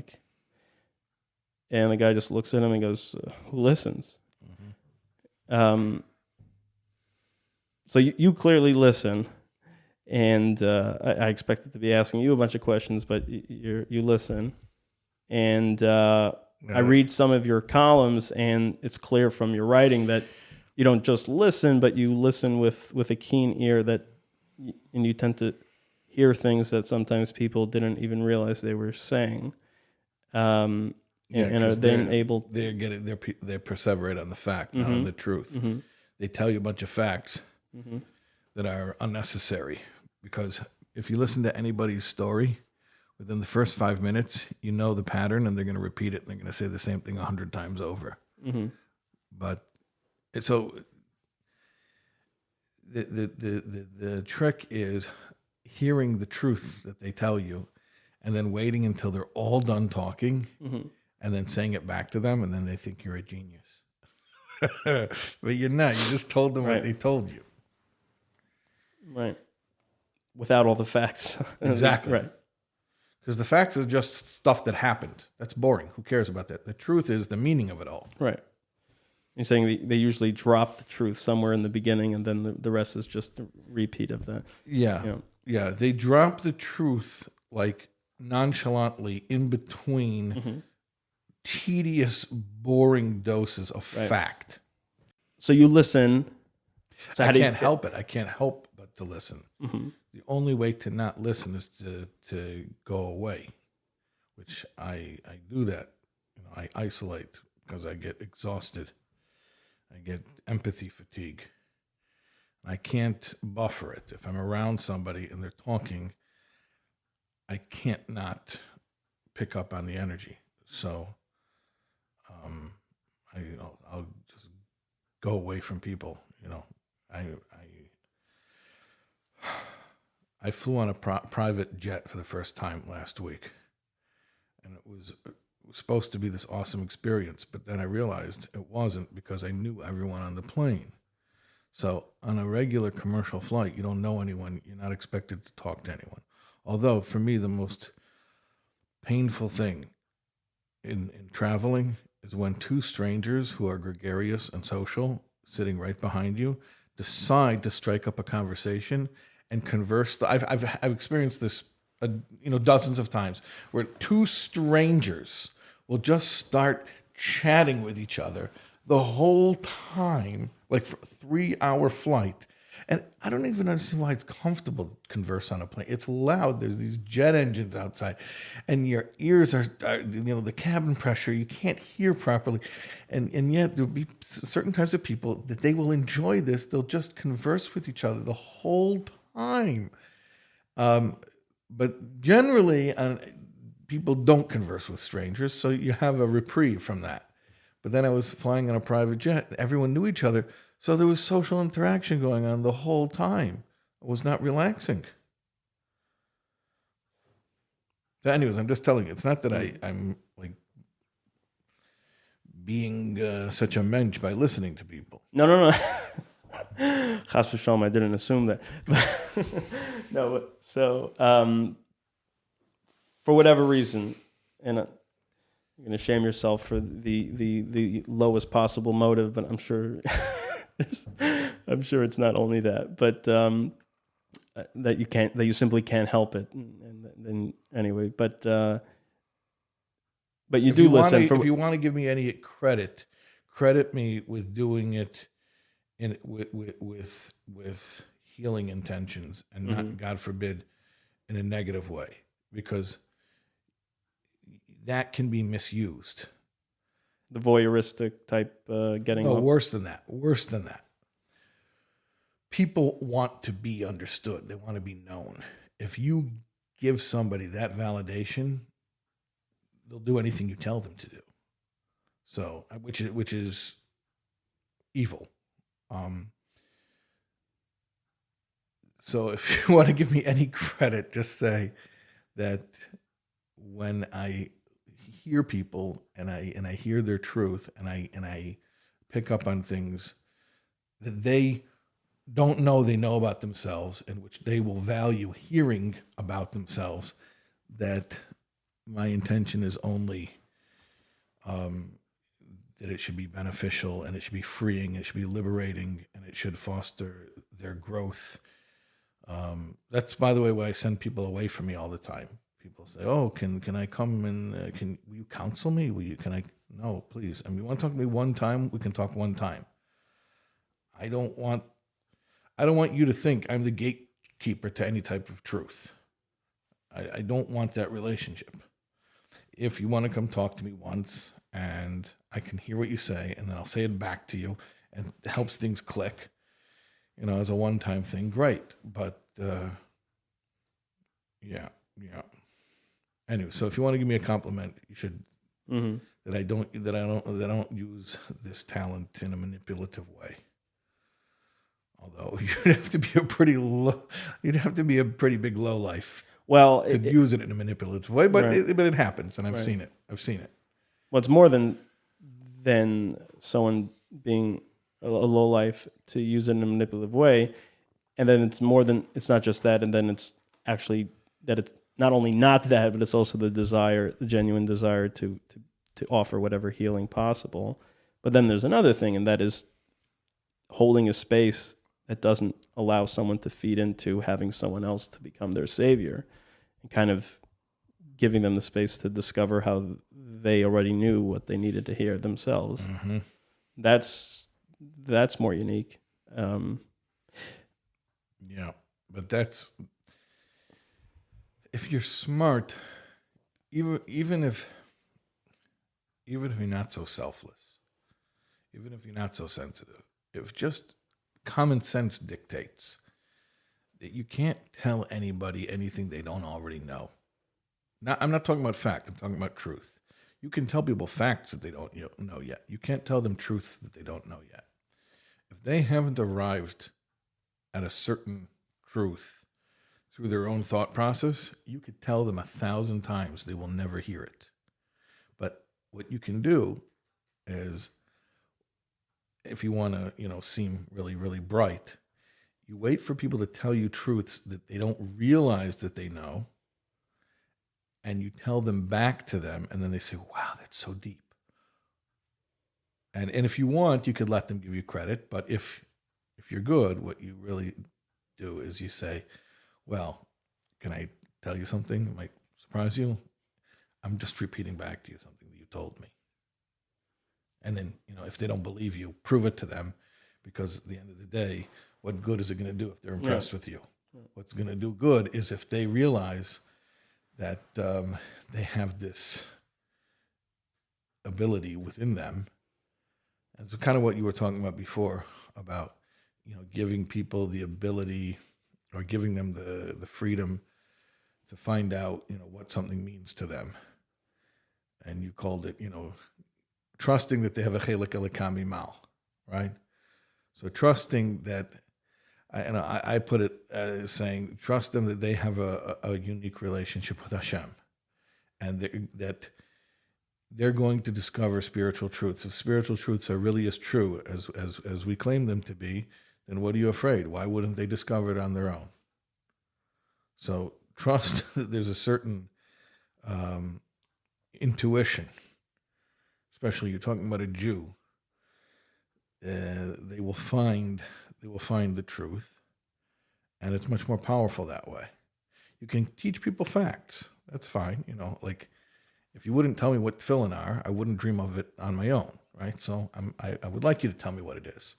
the guy just looks at him and goes, who listens? Mm-hmm. So you clearly listen, and I expected to be asking you a bunch of questions, but you listen. And I read some of your columns, and it's clear from your writing that you don't just listen, but you listen with a keen ear and you tend to hear things that sometimes people didn't even realize they were saying. And are then able. They perseverate on the fact, not on the truth. Mm-hmm. They tell you a bunch of facts that are unnecessary, because if you listen to anybody's story, within the first 5 minutes, you know the pattern, and they're going to repeat it, and they're going to say the same thing 100 times over. Mm-hmm. But so the trick is hearing the truth that they tell you, and then waiting until they're all done talking, and then saying it back to them, and then they think you're a genius. But you're not. You just told them what they told you. Right. Without all the facts. Exactly. Right. Because the facts is just stuff that happened. That's boring. Who cares about that? The truth is the meaning of it all. Right. You're saying they usually drop the truth somewhere in the beginning, and then the rest is just a repeat of that. Yeah. Yeah. They drop the truth like nonchalantly in between tedious, boring doses of fact. So you listen. So I can't help it. I can't help but to listen. Mm-hmm. The only way to not listen is to go away, which I do that. I isolate because I get exhausted. I get empathy fatigue. I can't buffer it. If I'm around somebody and they're talking, I can't not pick up on the energy. So I'll just go away from people. I flew on a private jet for the first time last week, and it was supposed to be this awesome experience, but then I realized it wasn't, because I knew everyone on the plane. So on a regular commercial flight, you don't know anyone. You're not expected to talk to anyone. Although for me, the most painful thing in traveling is when two strangers who are gregarious and social, sitting right behind you, decide to strike up a conversation and converse. I've experienced this, dozens of times, where two strangers will just start chatting with each other the whole time, like for a 3-hour flight. And I don't even understand why it's comfortable to converse on a plane. It's loud. There's these jet engines outside, and your ears are the cabin pressure. You can't hear properly. And yet there'll be certain types of people that they will enjoy this. They'll just converse with each other the whole time. But generally, people don't converse with strangers, so you have a reprieve from that. But then I was flying on a private jet. Everyone knew each other, so there was social interaction going on the whole time. It was not relaxing. So anyways, I'm just telling you, it's not that I'm like being such a mensch by listening to people. No. Chas v'shalom, I didn't assume that. No, but so for whatever reason, and you're going to shame yourself for the lowest possible motive, but I'm sure it's not only that, but that you simply can't help it. And then anyway, but you do listen. If you want to give me any credit me with doing it with healing intentions and not, God forbid, in a negative way, because that can be misused. The voyeuristic type getting. No, up. Worse than that. People want to be understood. They want to be known. If you give somebody that validation, they'll do anything you tell them to do. So, which is evil. So if you want to give me any credit, just say that when I hear people and I hear their truth and I pick up on things that they don't know they know about themselves, and which they will value hearing about themselves, that my intention is only that it should be beneficial and it should be freeing, it should be liberating, and it should foster their growth. That's, by the way, why I send people away from me all the time. People say, "Oh, can I come and will you counsel me? No, please. I mean, you want to talk to me one time? We can talk one time. I don't want you to think I'm the gatekeeper to any type of truth. I don't want that relationship. If you want to come talk to me once and I can hear what you say, and then I'll say it back to you, and it helps things click, as a one-time thing, great. But yeah. Anyway, so if you want to give me a compliment, you should that I don't use this talent in a manipulative way. Although you'd have to be a pretty big lowlife. Well, to use it in a manipulative way, but right. it happens, and I've Right. seen it. Well, it's more than someone being a lowlife to use it in a manipulative way, and then it's not just that, and then it's actually that it's not only not that, but it's also the genuine desire to offer whatever healing possible. But then there's another thing, and that is holding a space that doesn't allow someone to feed into having someone else to become their savior, and kind of giving them the space to discover how they already knew what they needed to hear themselves. Mm-hmm. That's more unique. Yeah, but that's, if you're smart, even if you're not so selfless, even if you're not so sensitive, if just common sense dictates that you can't tell anybody anything they don't already know. Now, I'm not talking about fact, I'm talking about truth. You can tell people facts that they don't know yet. You can't tell them truths that they don't know yet. If they haven't arrived at a certain truth through their own thought process, you could tell them 1,000 times, they will never hear it. But what you can do is, if you want to, seem really, really bright, you wait for people to tell you truths that they don't realize that they know, and you tell them back to them, and then they say, "Wow, that's so deep." And if you want, you could let them give you credit, but if you're good, what you really do is you say, "Well, can I tell you something that might surprise you? I'm just repeating back to you something that you told me." And then, if they don't believe you, prove it to them, because at the end of the day, what good is it going to do if they're impressed with you? What's going to do good is if they realize that they have this ability within them. And so kind of what you were talking about before, about, giving people the ability, or giving them the freedom to find out, what something means to them. And you called it, trusting that they have a chelik elikami mal, right? So trusting that, and I put it as saying, trust them that they have a unique relationship with Hashem, and that they're going to discover spiritual truths. If spiritual truths are really as true as we claim them to be, then what are you afraid? Why wouldn't they discover it on their own? So trust that there's a certain intuition, especially you're talking about a Jew. They will find the truth, and it's much more powerful that way. You can teach people facts. That's fine. Like if you wouldn't tell me what tefillin are, I wouldn't dream of it on my own, right? So I would like you to tell me what it is.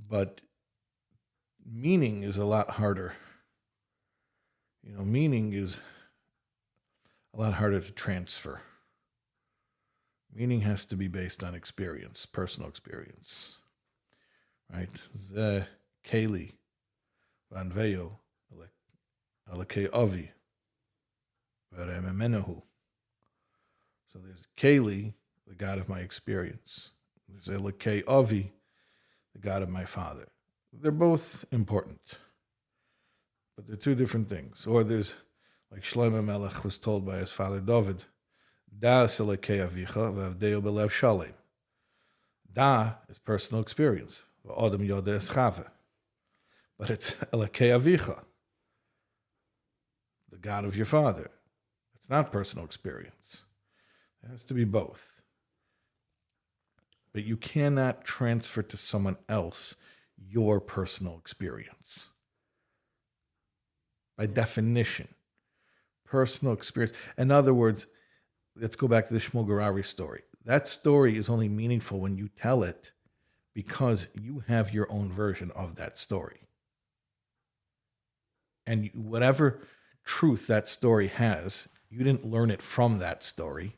But meaning is a lot harder. Meaning is a lot harder to transfer. Meaning has to be based on experience, personal experience, right? Ze keli vanveyo alakei avi v'rememenahu. So there's keli, the God of my experience. There's alakei avi, the God of my father. They're both important, but they're two different things. Or there's, like Shlomo Melech was told by his father David, Da selekei avicha v'avdeo belev shalem. Da is personal experience. V'odem yoda eschave. But it's elakei avicha, the God of your father. It's not personal experience. It has to be both. But you cannot transfer to someone else your personal experience. By definition, personal experience. In other words, let's go back to the Shmuel Gerari story. That story is only meaningful when you tell it because you have your own version of that story. And whatever truth that story has, you didn't learn it from that story.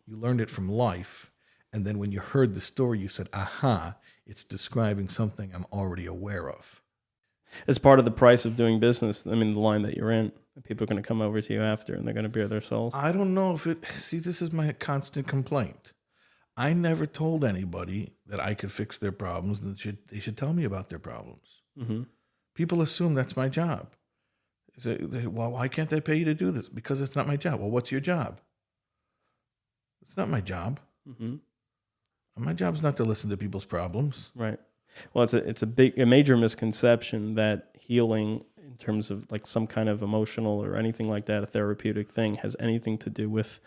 You learned it from life. And then when you heard the story, you said, aha, it's describing something I'm already aware of. It's part of the price of doing business. I mean, the line that you're in. People are going to come over to you after, and they're going to bare their souls. I don't know if it... See, this is my constant complaint. I never told anybody that I could fix their problems, and they should tell me about their problems. Mm-hmm. People assume that's my job. Well, why can't I pay you to do this? Because it's not my job. Well, what's your job? It's not my job. Mm-hmm. My job is not to listen to people's problems. Right. Well, it's a major misconception that healing, in terms of like some kind of emotional or anything like that, a therapeutic thing, has anything to do with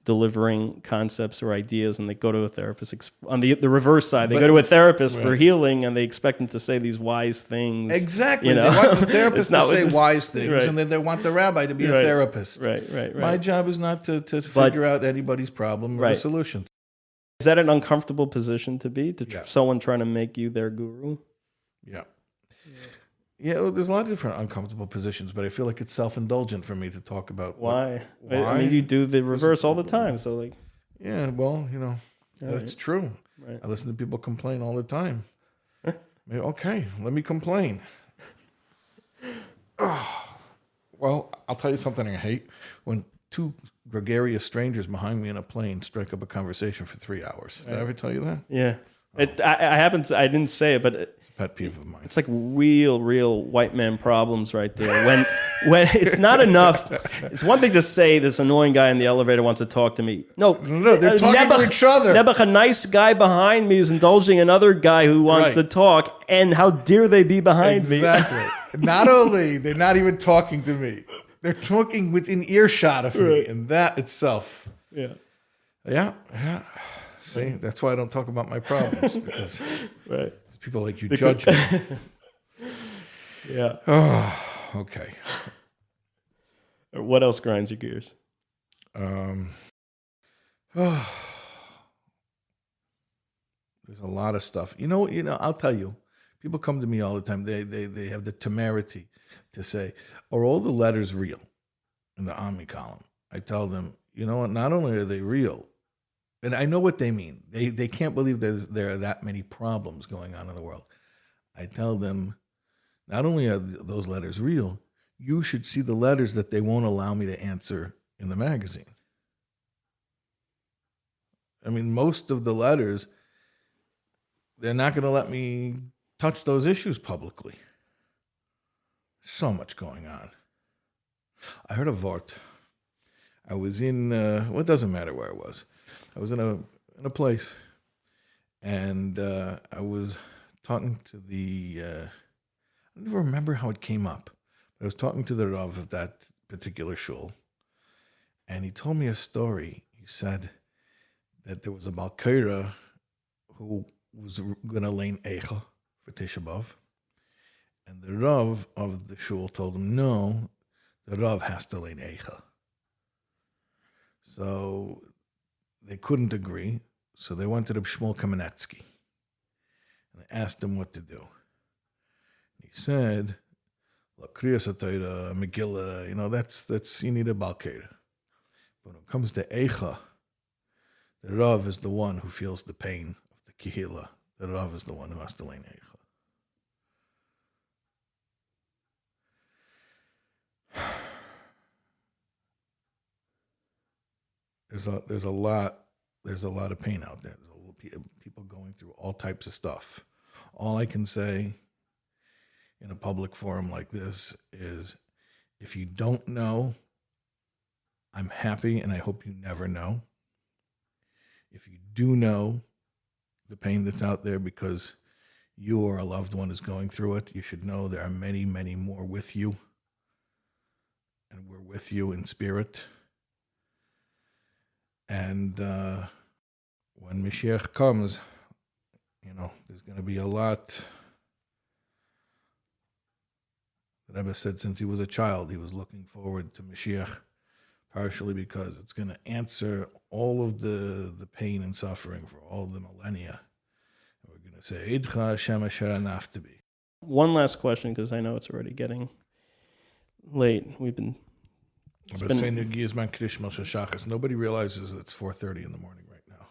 delivering concepts or ideas. And they go to a therapist on the reverse side. They go to a therapist for healing, and they expect them to say these wise things. Exactly. They want the therapist to say wise things, and then they want the rabbi to be a therapist. Right. My job is not to figure out anybody's problem or the solution. Is that an uncomfortable position to be? Someone trying to make you their guru? Yeah. Yeah, well, there's a lot of different uncomfortable positions, but I feel like it's self-indulgent for me to talk about why. I mean, you do the reverse all the time, so like. Yeah, well, that's true. Right. I listen to people complain all the time. Okay, let me complain. Well, I'll tell you something I hate. When two gregarious strangers behind me in a plane strike up a conversation for 3 hours. Did I ever tell you that? Yeah. I didn't say it, but it's a pet peeve of mine. It's like real white man problems right there. When it's not enough, it's one thing to say this annoying guy in the elevator wants to talk to me. No, they're talking to each other. A nice guy behind me is indulging another guy who wants to talk, and how dare they be behind me? Exactly. Not only, they're not even talking to me. They're talking within earshot of me, and that itself. Yeah. See, that's why I don't talk about my problems, because people like you judge me. Yeah. Oh, okay. What else grinds your gears? There's a lot of stuff. I'll tell you. People come to me all the time. They have the temerity to say, are all the letters real in the Omni column? I tell them, not only are they real, and I know what they mean. They can't believe there are that many problems going on in the world. I tell them, not only are those letters real, you should see the letters that they won't allow me to answer in the magazine. I mean, most of the letters, they're not going to let me touch those issues publicly. So much going on. I heard a vort. I was in, well, it doesn't matter where I was. I was in a place, and I was talking to the, I don't even remember how it came up. I was talking to the Rav of that particular shul, and he told me a story. He said that there was a Balkaira who was going to lane Eicha for Tisha B'Av, and the Rav of the shul told him, no, the Rav has to lane Eicha. So they couldn't agree, so they went to the Shmuel Kamenetsky, and they asked him what to do. He said, look, Kriyas HaTorah, Megillah, that's you need a Balkaira. But when it comes to Eicha, the Rav is the one who feels the pain of the Kehillah. The Rav is the one who has to lane Eicha. There's a lot of pain out there. There's a lot of people going through all types of stuff. All I can say in a public forum like this is, if you don't know, I'm happy and I hope you never know. If you do know the pain that's out there because you or a loved one is going through it, you should know there are many, many more with you. And we're with you in spirit. And when Mashiach comes, there's going to be a lot. The Rebbe said since he was a child, he was looking forward to Mashiach, partially because it's going to answer all of the pain and suffering for all the millennia. And we're going to say, Eidcha Hashem asher anaftabi. One last question, because I know it's already getting late. Nobody realizes it's 4:30 in the morning right now.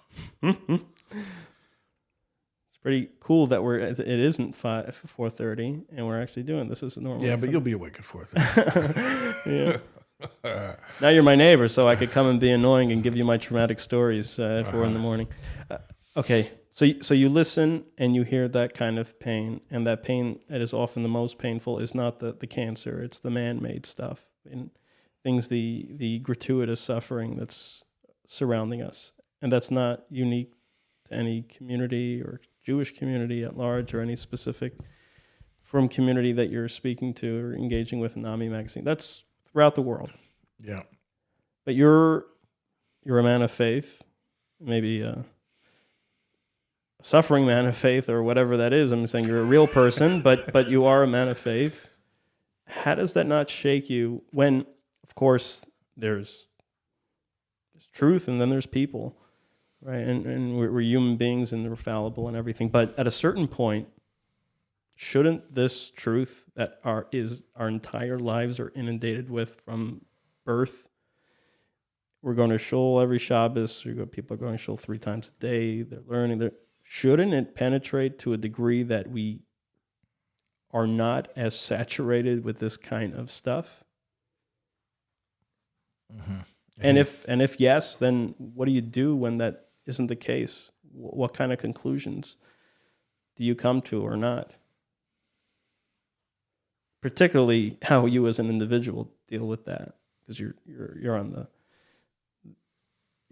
It's pretty cool that it isn't 4:30 and we're actually doing this as a normal. Yeah, but you'll be awake at 4:30. Yeah. Now you're my neighbor, so I could come and be annoying and give you my traumatic stories at 4 in the morning. Okay, so you listen and you hear that kind of pain, and that pain that is often the most painful is not the cancer; it's the man-made stuff and things, the gratuitous suffering that's surrounding us. And that's not unique to any community or Jewish community at large or any specific from community that you're speaking to or engaging with in NAMI magazine. That's throughout the world. Yeah. But you're a man of faith, maybe a suffering man of faith or whatever that is. I'm saying you're a real person, but you are a man of faith. How does that not shake you when, of course, there's truth and then there's people, right? And we're human beings and we're fallible and everything. But at a certain point, shouldn't this truth that our entire lives are inundated with from birth? We're going to shul every Shabbos. People are going to shul 3 times a day. They're learning. Shouldn't it penetrate to a degree that we are not as saturated with this kind of stuff? Mm-hmm. And if yes, then what do you do when that isn't the case? What kind of conclusions do you come to or not? Particularly how you as an individual deal with that, because you're on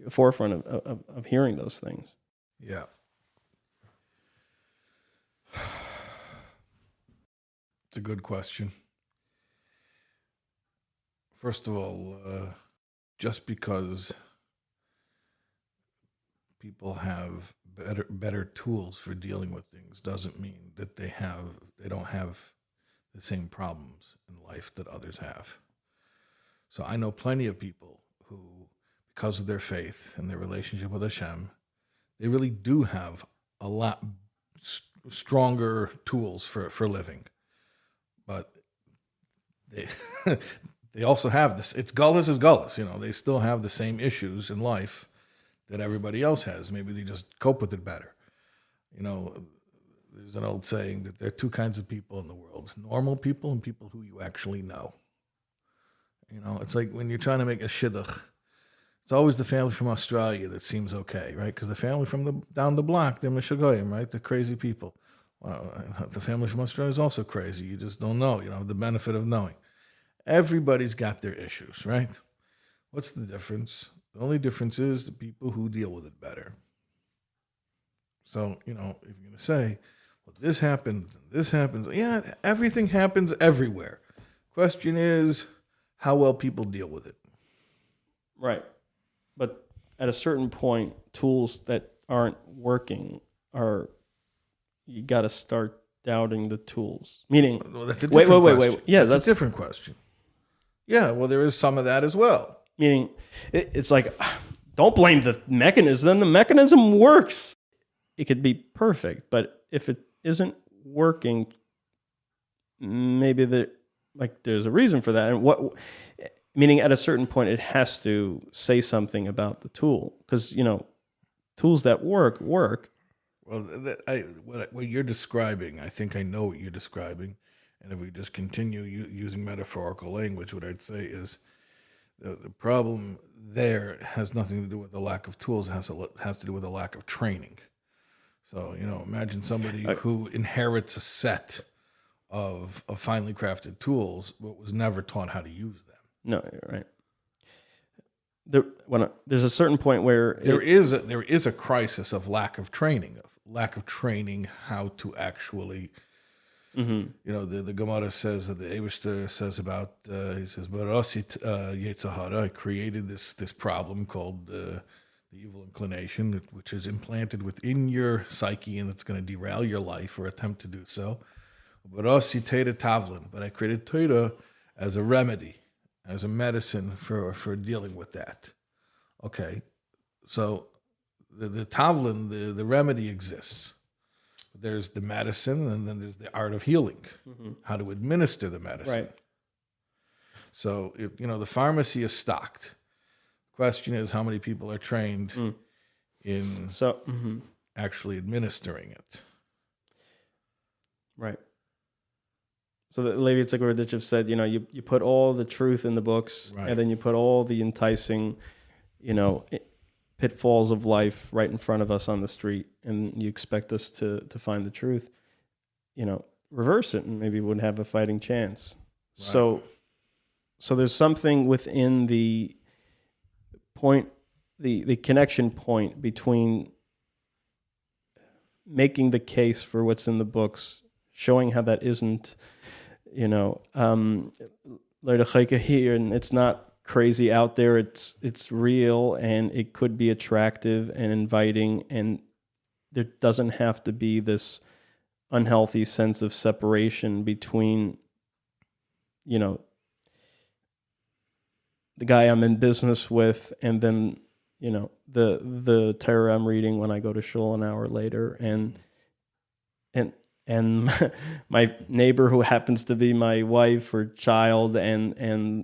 the forefront of hearing those things. Yeah. It's a good question. First of all, just because people have better tools for dealing with things doesn't mean that they don't have the same problems in life that others have. So I know plenty of people who, because of their faith and their relationship with Hashem, they really do have a lot stronger tools for living. But they also have this. It's gullus is gullus. They still have the same issues in life that everybody else has. Maybe they just cope with it better. There's an old saying that there are 2 kinds of people in the world: normal people and people who you actually know. You know, it's like when you're trying to make a shidduch, it's always the family from Australia that seems okay, right? Because the family from down the block, they're Meshugoyim, right? They're crazy people. Well, the family from Australia is also crazy. You just don't know. You don't have the benefit of knowing. Everybody's got their issues, right? What's the difference? The only difference is the people who deal with it better. So, you know, if you're going to say, well, this happens, yeah, everything happens everywhere. Question is how well people deal with it. Right. But at a certain point, tools that aren't working you got to start doubting the tools. Meaning, well, that's a different question. Yeah, that's a different question. Yeah, well, there is some of that as well. Meaning, it's like, don't blame the mechanism. The mechanism works. It could be perfect, but if it isn't working, maybe there's a reason for that. And meaning at a certain point, it has to say something about the tool, because, you know, tools that work. Well, what you're describing, I think I know what you're describing. And if we just continue using metaphorical language, what I'd say is the problem there has nothing to do with the lack of tools. It has to do with the lack of training. So, you know, imagine somebody who inherits a set of finely crafted tools, but was never taught how to use them. No, you're right. There's a certain point where there is a crisis of lack of training how to actually, you know, the Gemara says that the Eibishter says about he says, "Barasit Yetzirah, I created this problem called the evil inclination, which is implanted within your psyche, and it's going to derail your life or attempt to do so. Barasit Teda Tavlin, but I created Teda as a remedy, as a medicine for dealing with that." Okay, so the Tavlin, the remedy exists. There's the medicine, and then there's the art of healing, how to administer the medicine. Right. So, you know, the pharmacy is stocked. The question is how many people are trained in actually administering it. Right. So the Levi Tzikaroditchev said, you know, you put all the truth in the books, right, and then you put all the enticing, you know, pitfalls of life right in front of us on the street, and you expect us to find the truth. You know, reverse it, and maybe we would have a fighting chance. Right. So there's something within the point, the connection point between making the case for what's in the books, showing how that isn't, you know, and it's not crazy out there. It's real, and it could be attractive and inviting, and there doesn't have to be this unhealthy sense of separation between, you know, the guy I'm in business with, and then, you know, the Torah I'm reading when I go to shul an hour later, and my neighbor who happens to be my wife or child, and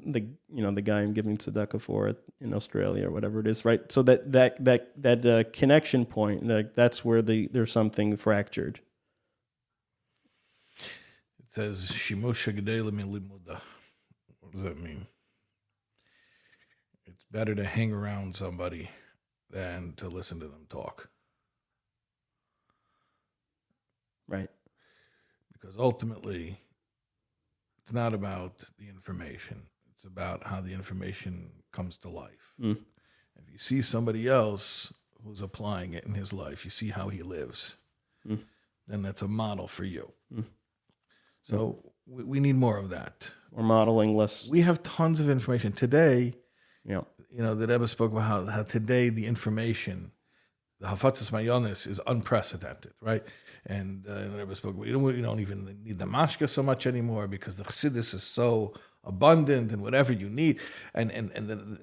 the, you know, the guy I'm giving tzedakah for in Australia or whatever it is, right? So that connection point, that's where there's something fractured. It says shimush hagedei min limuda. What does that mean? It's better to hang around somebody than to listen to them talk. Right. Because ultimately, it's not about the information. It's about how the information comes to life. If you see somebody else who's applying it in his life, you see how he lives, then that's a model for you. So we need more of that. We're modeling less. We have tons of information. Today, yeah, you know, the Rebbe spoke about how today the information, the Hafatzas Mayonis, is unprecedented, right? And the Rebbe spoke, we don't even need the mashka so much anymore because the chassidus is so abundant and whatever you need. And then,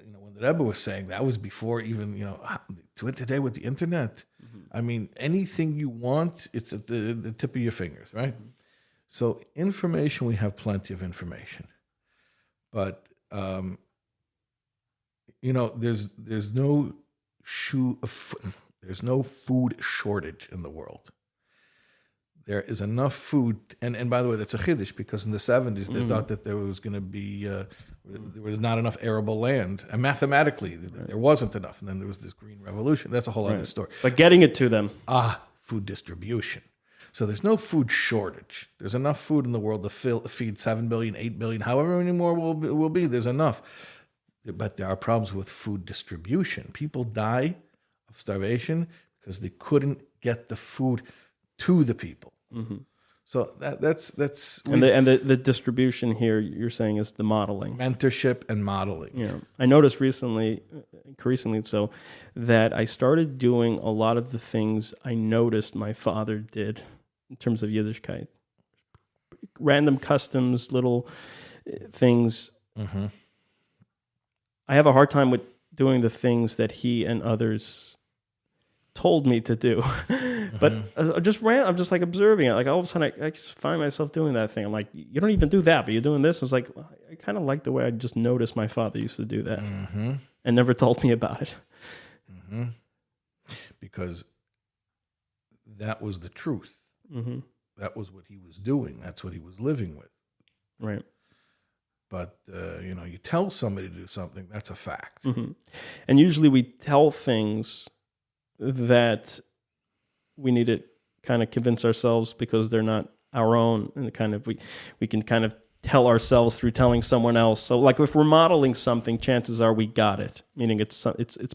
you know, when the Rebbe was saying that was before even, you know, today with the internet. I mean, anything you want, it's at the tip of your fingers, right? So information, we have plenty of information, but you know, there's no food shortage in the world. there is enough food. And by the way, that's a chiddush, because in the 70s, they thought that there was going to be, there was not enough arable land. And mathematically, there wasn't enough. And then there was this green revolution. That's a whole other story. But getting it to them. Food distribution. So there's no food shortage. There's enough food in the world to feed 7 billion, 8 billion, however many more will be. There's enough. But there are problems with food distribution. People die of starvation because they couldn't get the food to the people. So that's and the distribution here, you're saying, is the modeling, mentorship and modeling. Yeah, I noticed recently, increasingly so, that I started doing a lot of the things I noticed my father did in terms of Yiddishkeit, random customs, little things. I have a hard time with doing the things that he and others told me to do. But I'm just like observing it. Like all of a sudden I just find myself doing that thing. I'm like, you don't even do that, but you're doing this. I was like, well, I kind of like the way I just noticed my father used to do that and never told me about it. Because that was the truth. That was what he was doing. That's what he was living with. Right. But, you tell somebody to do something, that's a fact. And usually we tell things that we need to kind of convince ourselves because they're not our own, and kind of we can kind of tell ourselves through telling someone else. So like if we're modeling something, chances are we got it, meaning it's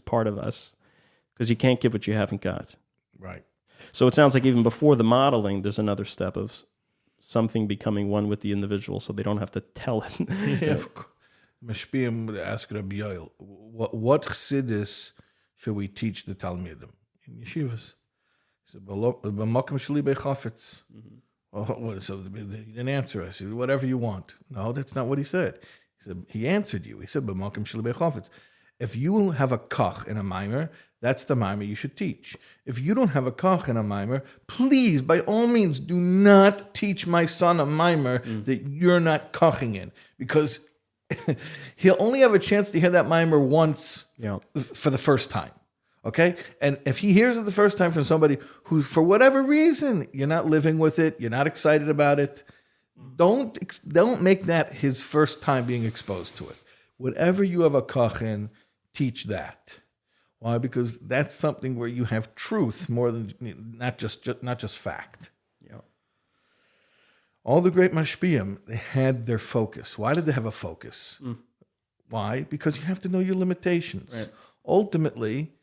part of us, because you can't give what you haven't got. Right. So it sounds like even before the modeling, there's another step of something becoming one with the individual, so they don't have to tell it. Mashpiyim would ask Rabbi Yoel, what chassidus should we teach the Talmidim in yeshivas? He said, "B'makom sheli bechafetz." So he didn't answer. I said, "Whatever you want." No, that's not what he said. He answered you. He said, "B'makom sheli bechafetz." If you have a kach in a mimer, that's the mimer you should teach. If you don't have a kach in a mimer, please, by all means, do not teach my son a mimer that you're not kaching in, because he'll only have a chance to hear that mimer once for the first time. Okay? And if he hears it the first time from somebody who, for whatever reason, you're not living with it, you're not excited about it, don't make that his first time being exposed to it. Whatever you have a kach in, teach that. Why? Because that's something where you have truth more than not just fact. Yeah. All the great mashpiyim, they had their focus. Why did they have a focus? Why? Because you have to know your limitations. Right. Ultimately,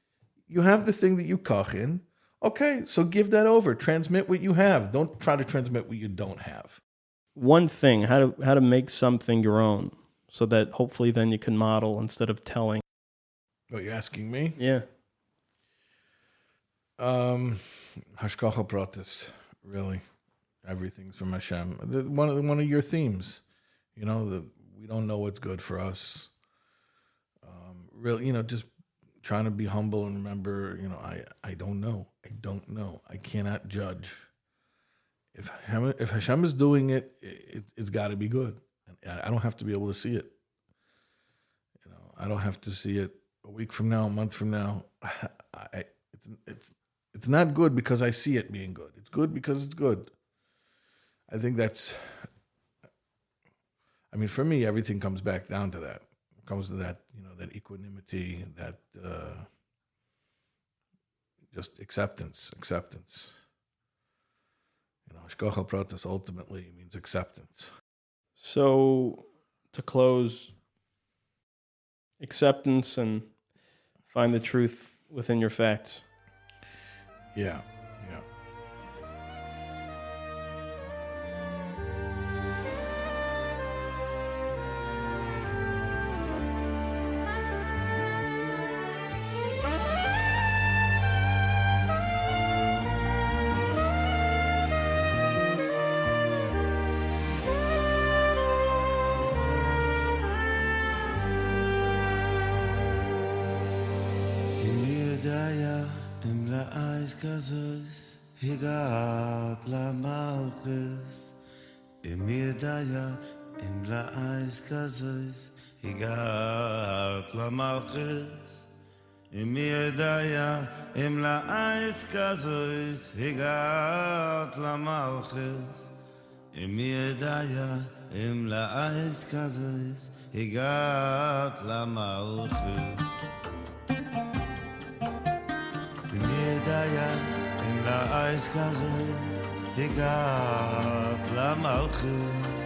you have the thing that you kach in. Okay, so give that over. Transmit what you have. Don't try to transmit what you don't have. One thing, how to make something your own, so that hopefully then you can model instead of telling. Oh, you're asking me? Yeah. Hashkacha pratis, really. Everything's from Hashem. One of your themes, we don't know what's good for us. Really, just trying to be humble and remember, I don't know. I don't know. I cannot judge. If Hashem is doing it, it's got to be good. And I don't have to be able to see it. I don't have to see it a week from now, a month from now. It's not good because I see it being good. It's good because it's good. I think for me, everything comes back down to that. It comes to that, that equanimity, that just acceptance. Hashkacha pratis ultimately means acceptance. So, to close, acceptance and find the truth within your facts. Yeah. Higat la malchus Imidaya in la eyes kazos Higat la malchus im mir daya im la eis kazois higat la malchus im mir daya im la eis kazois higat la malchus im mir daya im la eis kazois higat la malchus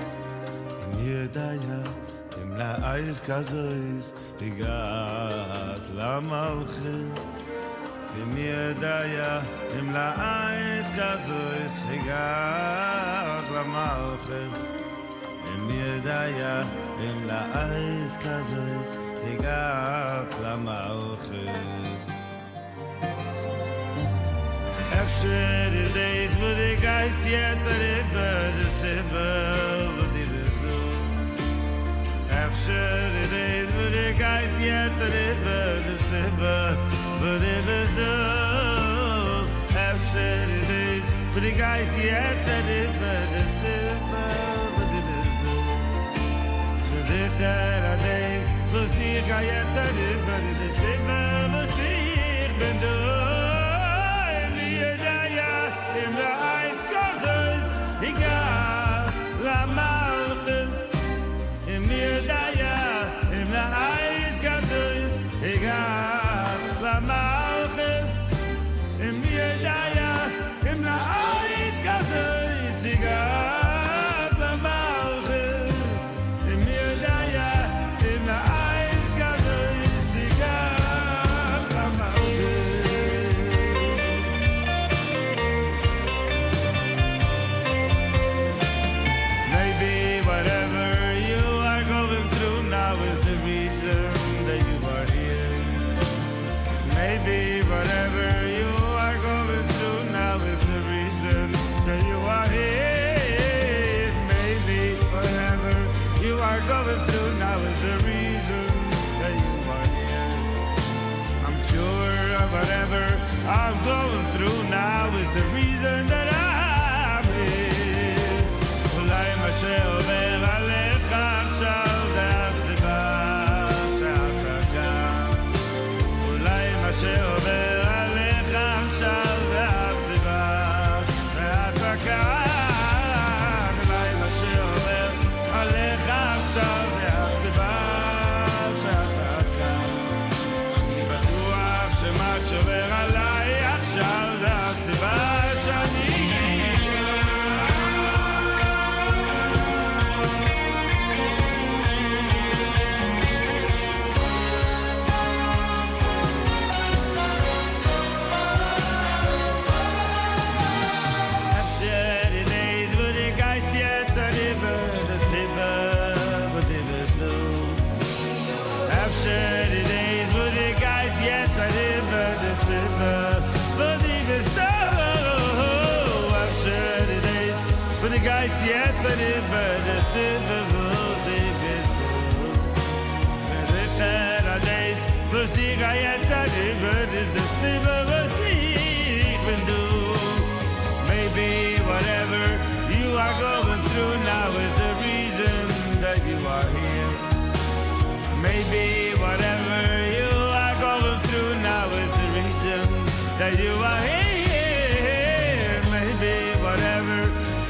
im mir daya im la eis kazois higat la malchus im mir daya im la eis kazois higat la malchus im mir daya im la eis kazois higat la malchus Efter the days wo the Geist jetzt erlebt the Sibbe wo die Besuch After the days wo the Geist jetzt erlebt the Sibbe wo die Besuch After the days wo the Geist jetzt erlebt the Sibbe wo die Besuch As if there are days wo sie jetzt erlebt the Sibbe wo sie Besuch in the eyes causes he got la malchus in mir daya in the eyes causes he got la malchus in mir daya in the eyes causes he got la malchus in mir daya in the eyes causes he got la malchus Maybe whatever you are going through now is the reason that you are here. Maybe whatever you are going through now is the reason that you are here. I'm sure whatever I'm going through now is the reason that I'm here. Ulay mashe over alecha achshav ve'asiba she'ata gam שעובר עליך עכשיו והסיבה ואתה כאן אולי מה שעובר עליך עכשיו והסיבה שאתה כאן אני בטוח שמה שעובר עליי עכשיו זה הסיבה שאני Jetzt an dem Böde Sibbe wo die bist du Wenn ich der Ades wo sie jetzt an dem Böde ist der Sibbe wo ich bin du Maybe whatever you are going through now is the reason that you are here Maybe whatever you are going through now is the reason that you are here Maybe whatever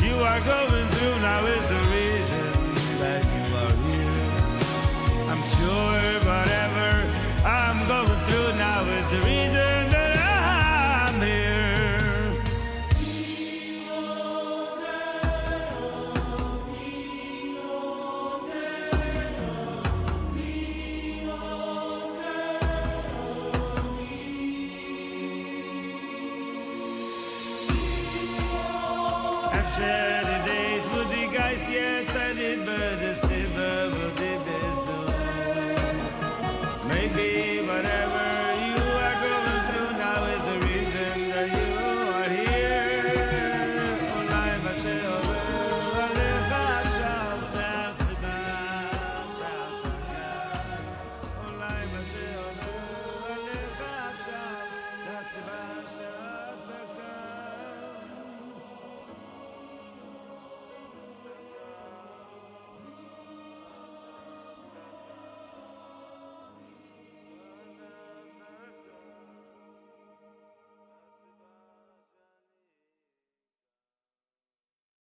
you are going through now is the